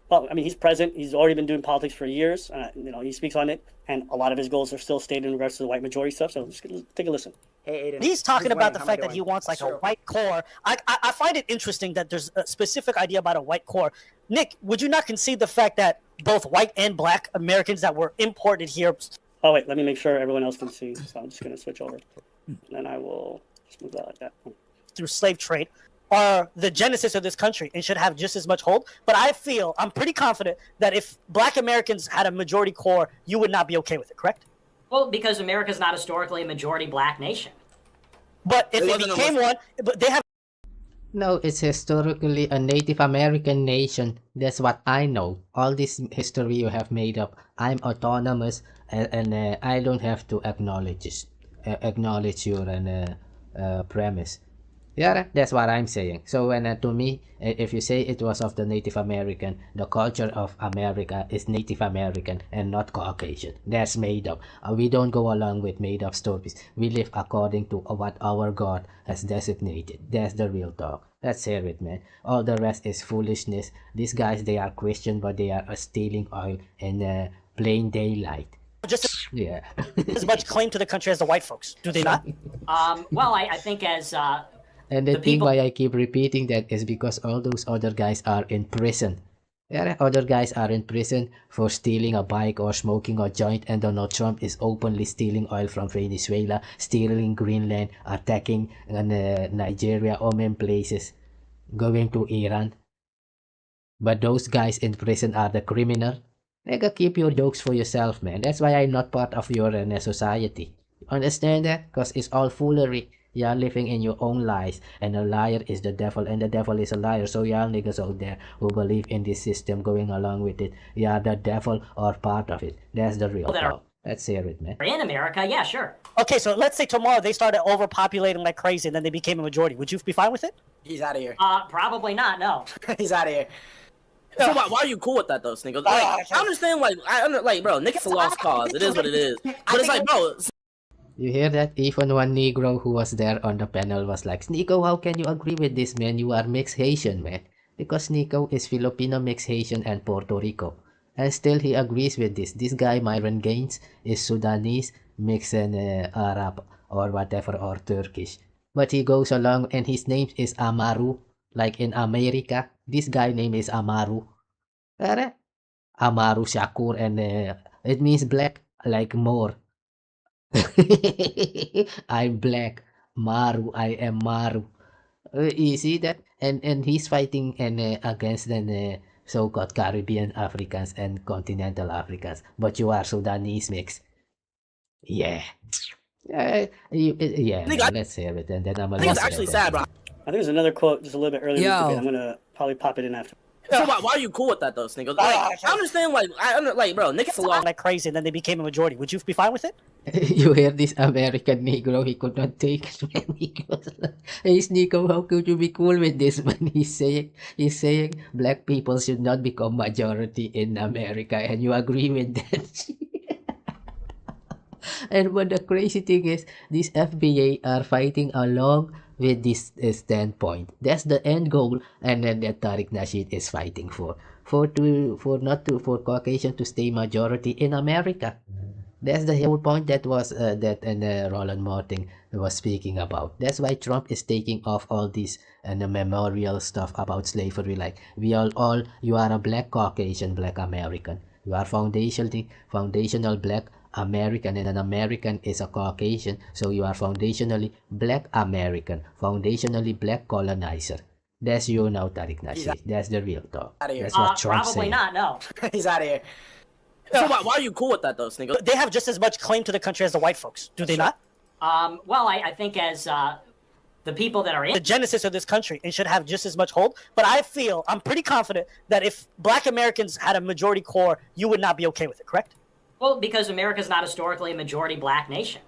Speaker 12: Well, I mean, he's president. He's already been doing politics for years. He speaks on it, and a lot of his goals are still stated in regards to the white majority stuff. So just take a listen.
Speaker 11: Hey, Aiden.
Speaker 13: He's talking about the fact that he wants like a white core. I find it interesting that there's a specific idea about a white core. Nick, would you not concede the fact that both white and black Americans that were imported here?
Speaker 12: Oh wait, let me make sure everyone else can see. So I'm just gonna switch over, and then I will just move that like that.
Speaker 13: Through slave trade are the genesis of this country and should have just as much hold. But I'm pretty confident that if black Americans had a majority core, you would not be okay with it, correct?
Speaker 10: Well, because America's not historically a majority black nation.
Speaker 13: But if it became one, but they have.
Speaker 1: No, it's historically a Native American nation. That's what I know. All this history you have made up, I'm autonomous, and I don't have to acknowledge your premise. Yeah, that's what I'm saying. So to me, if you say it was of the Native American, the culture of America is Native American and not Caucasian. That's made up. We don't go along with made up stories. We live according to what our God has designated. That's the real talk. Let's hear it, man. All the rest is foolishness. These guys, they are Christian, but they are stealing oil in plain daylight.
Speaker 13: Just as much claim to the country as the white folks, do they not?
Speaker 10: Well, I think as
Speaker 1: and the thing why I keep repeating that is because all those other guys are in prison. Yeah, other guys are in prison for stealing a bike or smoking a joint, and Donald Trump is openly stealing oil from Venezuela, stealing Greenland, attacking Nigeria, many places, going to Iran. But those guys in prison are the criminal. Nigga, keep your jokes for yourself, man. That's why I'm not part of your society. Understand that? Because it's all foolery. Y'all living in your own lies, and a liar is the devil, and the devil is a liar. So y'all niggas out there who believe in this system, going along with it, y'all the devil or part of it. That's the real talk. Let's hear it, man.
Speaker 10: In America, yeah, sure.
Speaker 13: Okay, so let's say tomorrow they started overpopulating like crazy, and then they became a majority. Would you be fine with it?
Speaker 11: He's out of here.
Speaker 10: Probably not. No.
Speaker 11: He's out of here.
Speaker 6: So why are you cool with that though, Sneeko? Like, I understand, bro, Nick, it's a lost cause. It is what it is. But it's like, bro.
Speaker 1: You hear that? Even one Negro who was there on the panel was like, Sneeko, how can you agree with this, man? You are mixed Haitian, man. Because Sneeko is Filipino, mixed Haitian, and Puerto Rico. And still he agrees with this. This guy, Myron Gaines, is Sudanese, mixed Arab, or whatever, or Turkish. But he goes along, and his name is Amaru. Like in America, this guy name is Amaru. Amaru Shakur, and it means black, like more. I'm black. Maru, I am Maru. You see that? And he's fighting against the so-called Caribbean Africans and continental Africans. But you are Sudanese mix. Yeah. Man, let's hear it, and then I'm
Speaker 6: I think it's actually sad, bro.
Speaker 12: I think there's another quote just a little bit earlier.
Speaker 8: Yo.
Speaker 12: I'm gonna probably pop it in after.
Speaker 6: So why are you cool with that though, Sneeko? Like, I understand, bro, Nick, it's a lost
Speaker 13: like crazy, and then they became a majority. Would you be fine with it?
Speaker 1: You hear this American Negro, he could not take it when he goes like, hey Nico, how could you be cool with this? When he's saying black people should not become majority in America, and you agree with that. And what the crazy thing is, these FBA are fighting along with this standpoint. That's the end goal, and then that Tariq Nasheed is fighting for Caucasian to stay majority in America. That's the whole point that was Roland Martin was speaking about. That's why Trump is taking off all this and the memorial stuff about slavery. Like we all you are a black Caucasian, black American. You are foundational black American, and an American is a Caucasian, so you are foundationally black American, foundationally black colonizer. That's you now, Tariq Nasheed. That's the real talk. That's what Trump's
Speaker 3: Probably
Speaker 1: saying.
Speaker 3: not, no.
Speaker 11: He's out of here.
Speaker 6: So why are you cool with that though, Sneaker?
Speaker 13: They have just as much claim to the country as the white folks, do they not?
Speaker 10: Well, I think as the people that are in
Speaker 13: The genesis of this country, it should have just as much hold. But I'm pretty confident that if black Americans had a majority core, you would not be okay with it, correct?
Speaker 10: well, because America's not historically a majority black nation.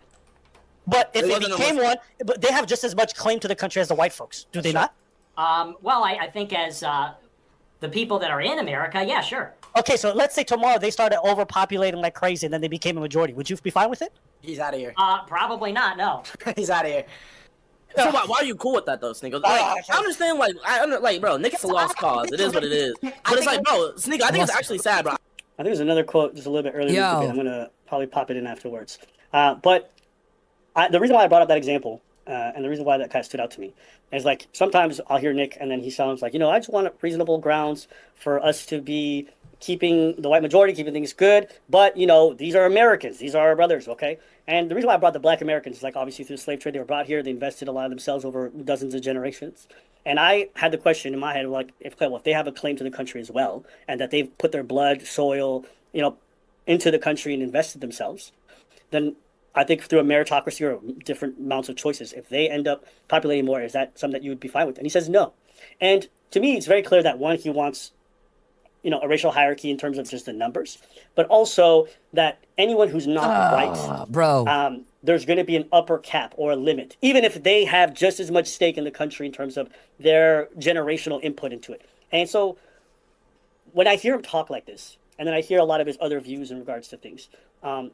Speaker 13: But if it became one, but they have just as much claim to the country as the white folks, do they not?
Speaker 10: Well, I think as the people that are in America, yeah, sure.
Speaker 13: Okay, so let's say tomorrow they started overpopulating like crazy and then they became a majority. Would you be fine with it?
Speaker 11: He's out of here.
Speaker 10: Probably not, no.
Speaker 11: He's out of here.
Speaker 6: So why are you cool with that though, Sneaker? Like, I understand, like, bro, Nick, it's a lost cause. It is what it is. But it's like, bro, Sneaker, I think it's actually sad, bro.
Speaker 12: I think there's another quote just a little bit earlier. In the debate. I'm gonna probably pop it in afterwards. But the reason why I brought up that example, and the reason why that kind of stood out to me, is like sometimes I'll hear Nick, and then he sounds like, I just want reasonable grounds for us to be keeping the white majority, keeping things good. But these are Americans, these are our brothers, okay? And the reason why I brought the black Americans is like obviously through the slave trade, they were brought here, they invested a lot of themselves over dozens of generations. And I had the question in my head, like, if they have a claim to the country as well, and that they've put their blood, soil, into the country and invested themselves, then I think through a meritocracy or different amounts of choices, if they end up populating more, is that something that you would be fine with? And he says no. And to me, it's very clear that one, he wants, a racial hierarchy in terms of just the numbers, but also that anyone who's not white,
Speaker 8: bro,
Speaker 12: there's going to be an upper cap or a limit, even if they have just as much stake in the country in terms of their generational input into it. And so when I hear him talk like this, and then I hear a lot of his other views in regards to things, I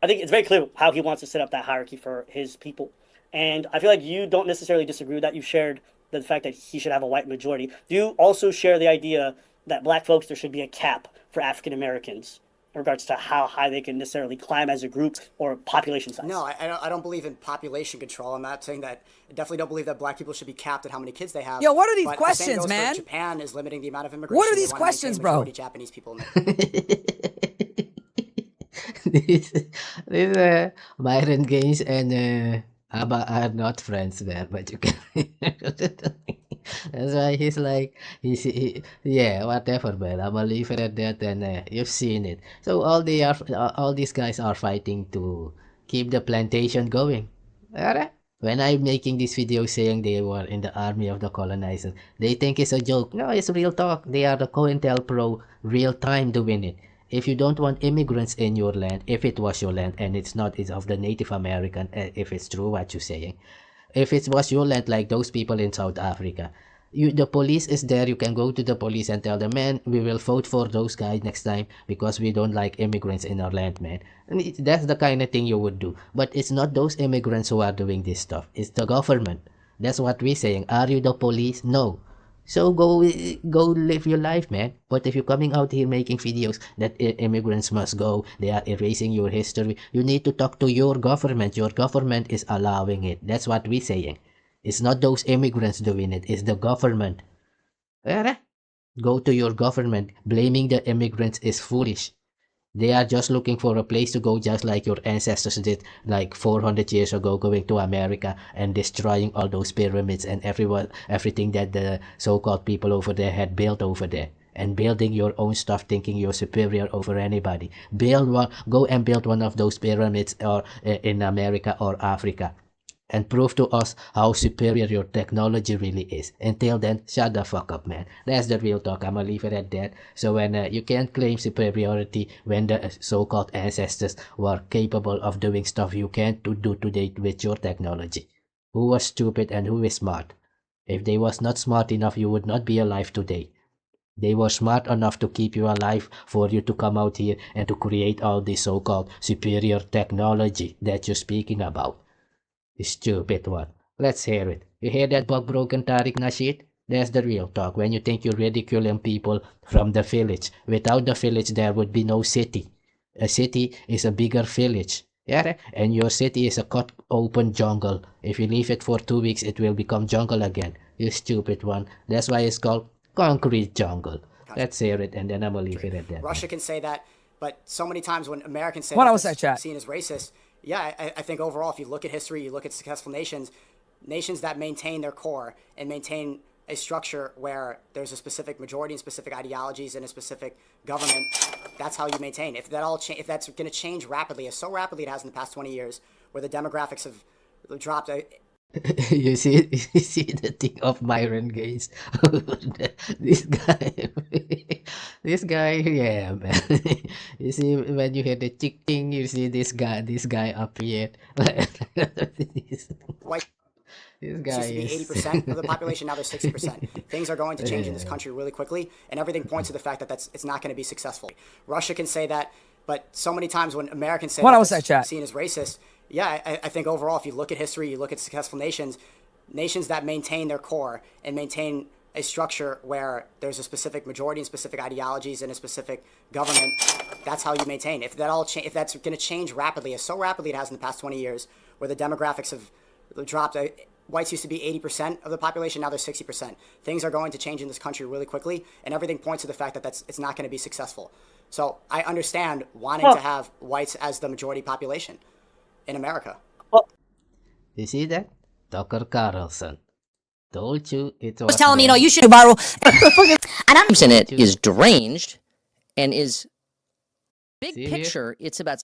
Speaker 12: think it's very clear how he wants to set up that hierarchy for his people. And I feel like you don't necessarily disagree with that. You shared the fact that he should have a white majority. Do you also share the idea that black folks, there should be a cap for African Americans in regards to how high they can necessarily climb as a group or population size?
Speaker 11: No, I don't believe in population control. I'm not saying that. I definitely don't believe that black people should be capped at how many kids they have.
Speaker 8: Yo, what are these
Speaker 11: but
Speaker 8: questions,
Speaker 11: the same goes
Speaker 8: man?
Speaker 11: For Japan is limiting the amount of immigration.
Speaker 8: What are
Speaker 11: They
Speaker 8: these
Speaker 11: want to maintain
Speaker 8: questions, bro?
Speaker 11: majority Japanese people in
Speaker 1: This Myron Gaines and Abba are not friends there, but you can. That's why he's like, yeah, whatever, man. I'm gonna leave it at that, and you've seen it. So all these guys are fighting to keep the plantation going. Alright? When I'm making this video saying they were in the army of the colonizers, they think it's a joke. No, it's real talk. They are the COINTELPRO real time doing it. If you don't want immigrants in your land, if it was your land and it's not, it's of the Native American, if it's true what you're saying. If it was your land, like those people in South Africa, the police is there. You can go to the police and tell them, man, we will vote for those guys next time because we don't like immigrants in our land, man. And that's the kind of thing you would do. But it's not those immigrants who are doing this stuff. It's the government. That's what we're saying. Are you the police? No. So go live your life, man. But if you're coming out here making videos that immigrants must go, they are erasing your history, you need to talk to your government. Your government is allowing it. That's what we're saying. It's not those immigrants doing it. It's the government. Go to your government. Blaming the immigrants is foolish. They are just looking for a place to go, just like your ancestors did like 400 years ago, going to America and destroying all those pyramids and everything that the so-called people over there had built over there, and building your own stuff thinking you're superior over anybody. Go and build one of those pyramids or in America or Africa. and prove to us how superior your technology really is. Until then, shut the fuck up, man. That's the real talk. I'ma leave it at that. So when you can't claim superiority when the so-called ancestors were capable of doing stuff you can't do today with your technology. Who was stupid and who is smart? If they was not smart enough, you would not be alive today. They were smart enough to keep you alive for you to come out here and to create all this so-called superior technology that you're speaking about. Stupid one. Let's hear it. You hear that bug broken Tariq Nasheed? That's the real talk when you think you're ridiculing people from the village. Without the village, there would be no city. A city is a bigger village. Yeah? And your city is a cut open jungle. If you leave it for 2 weeks, it will become jungle again. You stupid one. That's why it's called concrete jungle. Let's hear it and then I'm gonna leave it at that.
Speaker 11: Russia can say that, but so many times when Americans say
Speaker 8: What
Speaker 11: that
Speaker 8: was that, chat?
Speaker 11: seen as racist, yeah, I think overall, if you look at history, you look at successful nations, nations that maintain their core and maintain a structure where there's a specific majority and specific ideologies and a specific government, that's how you maintain. If that's going to change rapidly, as so rapidly it has in the past 20 years, where the demographics have dropped.
Speaker 1: you see the thing of Myron Gates. this guy, yeah, man. You see when you hear the tick ting, you see this guy appeared.
Speaker 11: White.
Speaker 1: This guy
Speaker 11: used to be 80% of the population, now they're 60%. Things are going to change in this country really quickly, and everything points to the fact that it's not going to be successful. Russia can say that, but so many times when Americans say that, seen as racist, yeah, I think overall, if you look at history, you look at successful nations, nations that maintain their core and maintain a structure where there's a specific majority and specific ideologies and a specific government, that's how you maintain. If that's going to change rapidly, as so rapidly it has in the past 20 years, where the demographics have dropped. Whites used to be 80% of the population, now they're 60%. Things are going to change in this country really quickly, and everything points to the fact that it's not going to be successful. So I understand wanting to have whites as the majority population in America.
Speaker 1: You see that? Tucker Carlson told you it was
Speaker 10: telling me, you should viral.
Speaker 4: And in it is deranged and is big
Speaker 1: See
Speaker 4: picture. It's about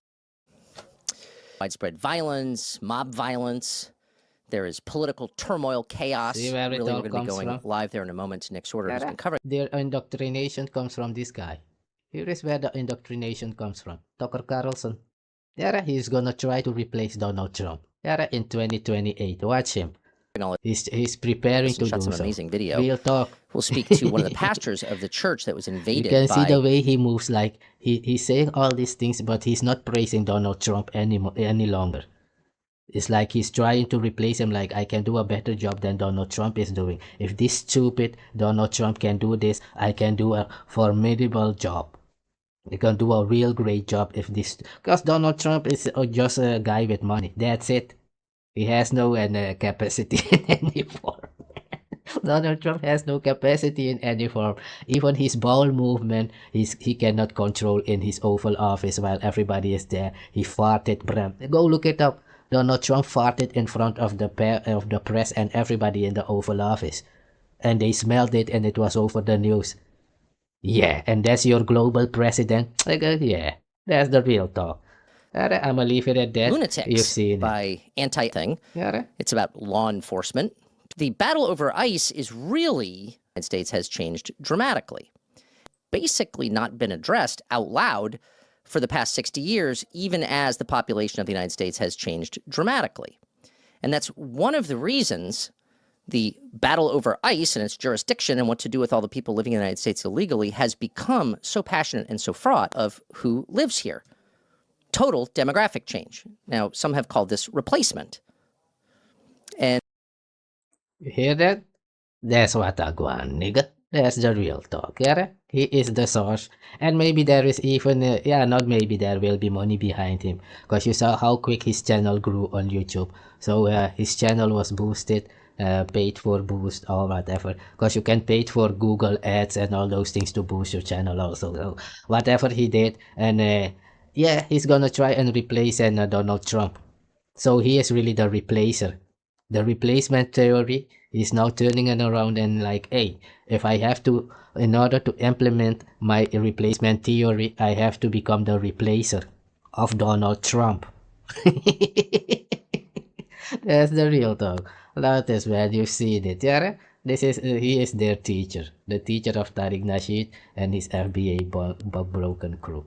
Speaker 4: widespread violence, mob violence. There is political turmoil, chaos.
Speaker 1: See where it
Speaker 4: Really,
Speaker 1: all
Speaker 4: we're going to be
Speaker 1: comes
Speaker 4: going
Speaker 1: from?
Speaker 4: live there in a moment. Next order has been covered.
Speaker 1: Their indoctrination comes from this guy. Here is where the indoctrination comes from. Tucker Carlson. Yeah, he's gonna try to replace Donald Trump. Yeah, in 2028. Watch him. He's preparing to do
Speaker 4: some
Speaker 1: so.
Speaker 4: amazing video.
Speaker 1: Real talk.
Speaker 4: We'll speak to one of the pastors of the church that was invaded.
Speaker 1: You can
Speaker 4: by...
Speaker 1: see the way he moves, like he's saying all these things, but he's not praising Donald Trump any longer. It's like he's trying to replace him, like, I can do a better job than Donald Trump is doing. If this stupid Donald Trump can do this, I can do a formidable job. I can do a real great job if this... Because Donald Trump is just a guy with money. That's it. He has no capacity in any form. Donald Trump has no capacity in any form. Even his bowel movement, he cannot control in his Oval Office while everybody is there. He farted, Bram. Go look it up. Donald Trump farted in front of the press and everybody in the Oval Office. And they smelled it and it was over the news. Yeah, and that's your global president? Yeah, that's the real talk. I'm gonna leave it at that.
Speaker 4: Lunatics
Speaker 1: You've seen
Speaker 4: by anti-thing.
Speaker 1: Yeah.
Speaker 4: It's about law enforcement. The battle over ICE is really, the United States has changed dramatically. Basically not been addressed out loud for the past 60 years, even as the population of the United States has changed dramatically. And that's one of the reasons the battle over ICE and its jurisdiction and what to do with all the people living in the United States illegally has become so passionate and so fraught of who lives here. Total demographic change. Now, some have called this replacement. And
Speaker 1: you hear that? That's what I want, nigga. That's the real talk, yeah? He is the source. And maybe there is even, not maybe, there will be money behind him. Because you saw how quick his channel grew on YouTube. So his channel was boosted, paid for boost or whatever. Because you can pay for Google ads and all those things to boost your channel also. So whatever he did. And he's gonna try and replace Donald Trump. So he is really the replacer. The replacement theory is now turning it around and like, hey, if I have to, in order to implement my replacement theory, I have to become the replacer of Donald Trump. That's the real talk. Lotus, man, you've seen it, yeah? This is he is their teacher, the teacher of Tariq Nasheed and his FBA Bob Broken crew.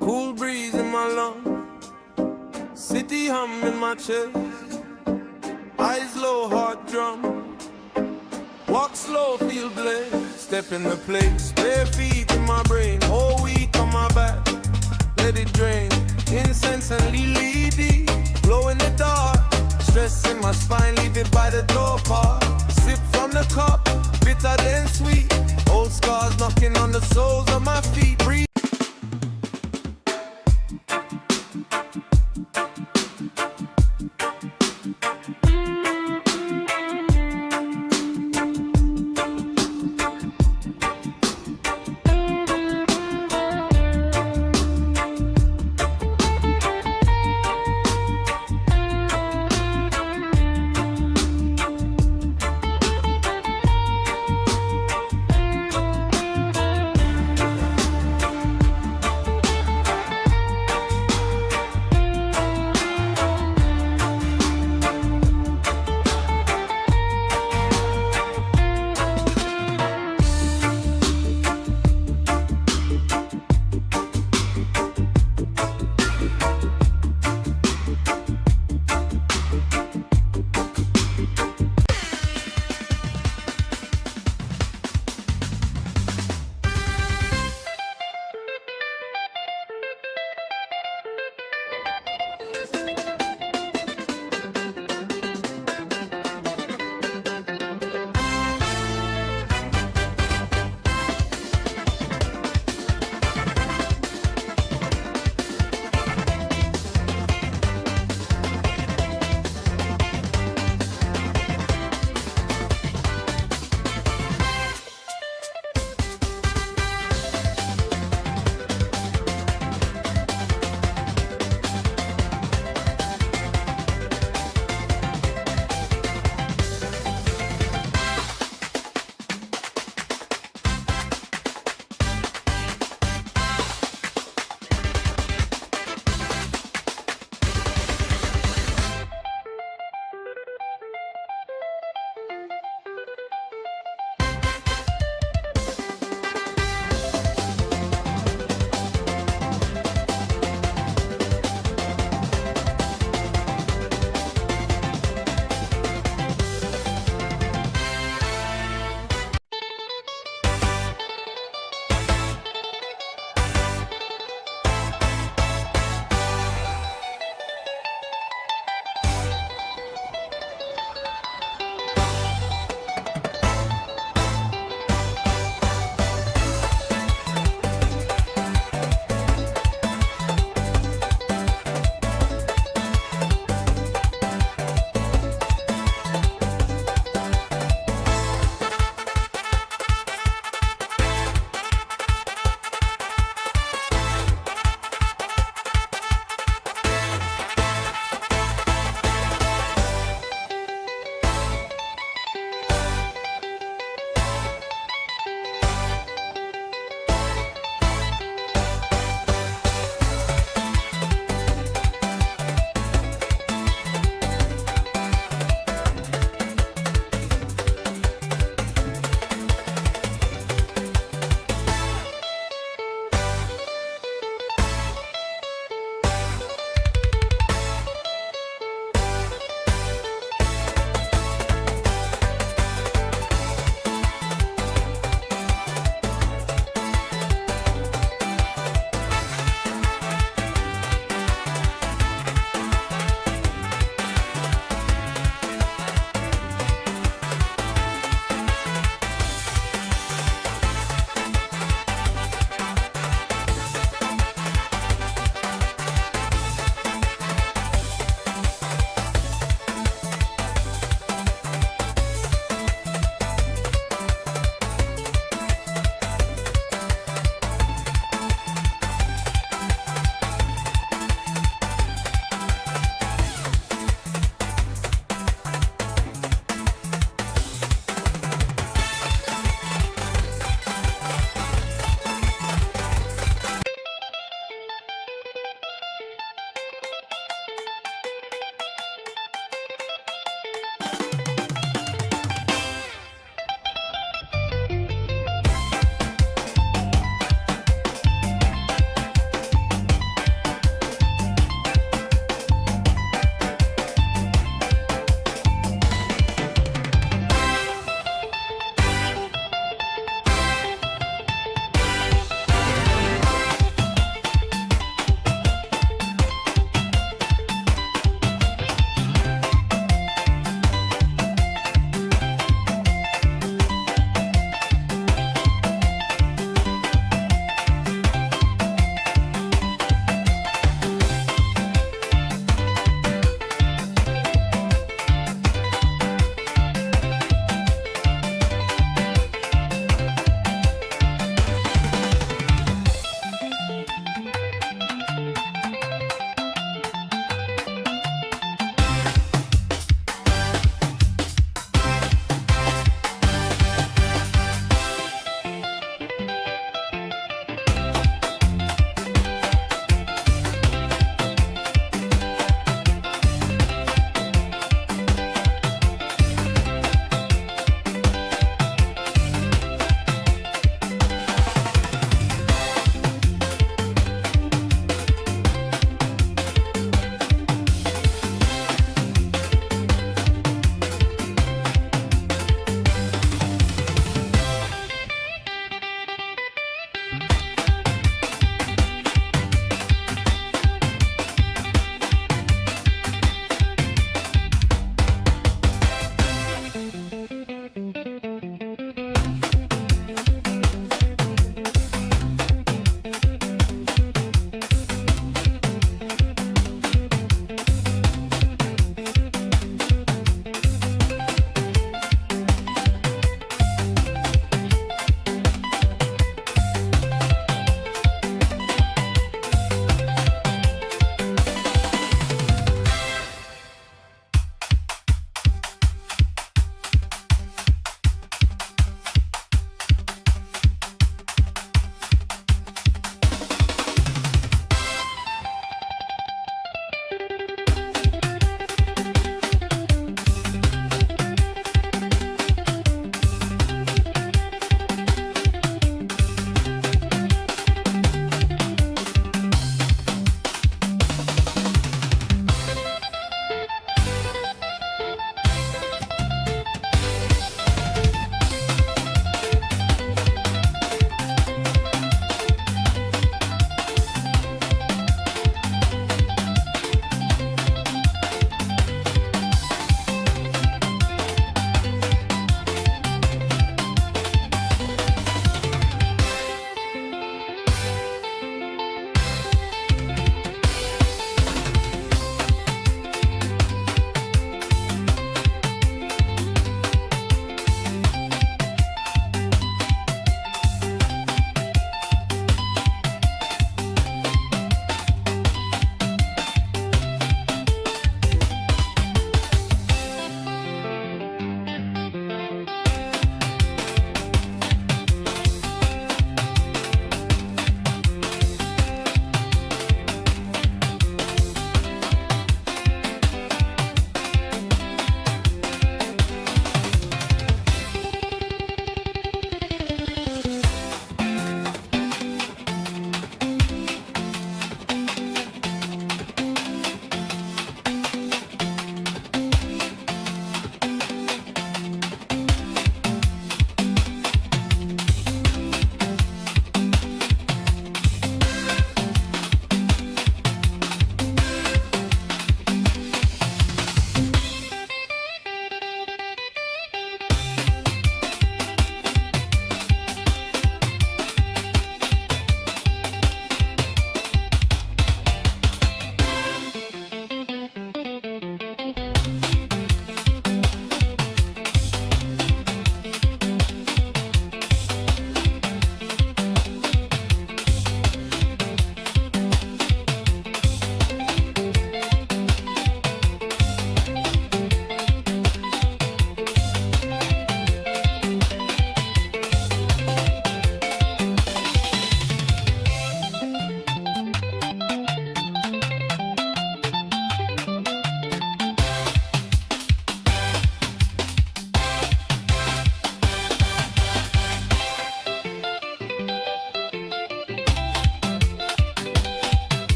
Speaker 14: Cool breeze in my lungs, city hum in my chest, eyes low, heart drum, walk slow, feel blessed, step in the place, bare feet in my brain, whole week on my back, let it drain, incense and lily, glow in the dark, stress in my spine, leave it by the door part, sip from the cup, bitter than sweet, old scars knocking on the soles of my feet, breathe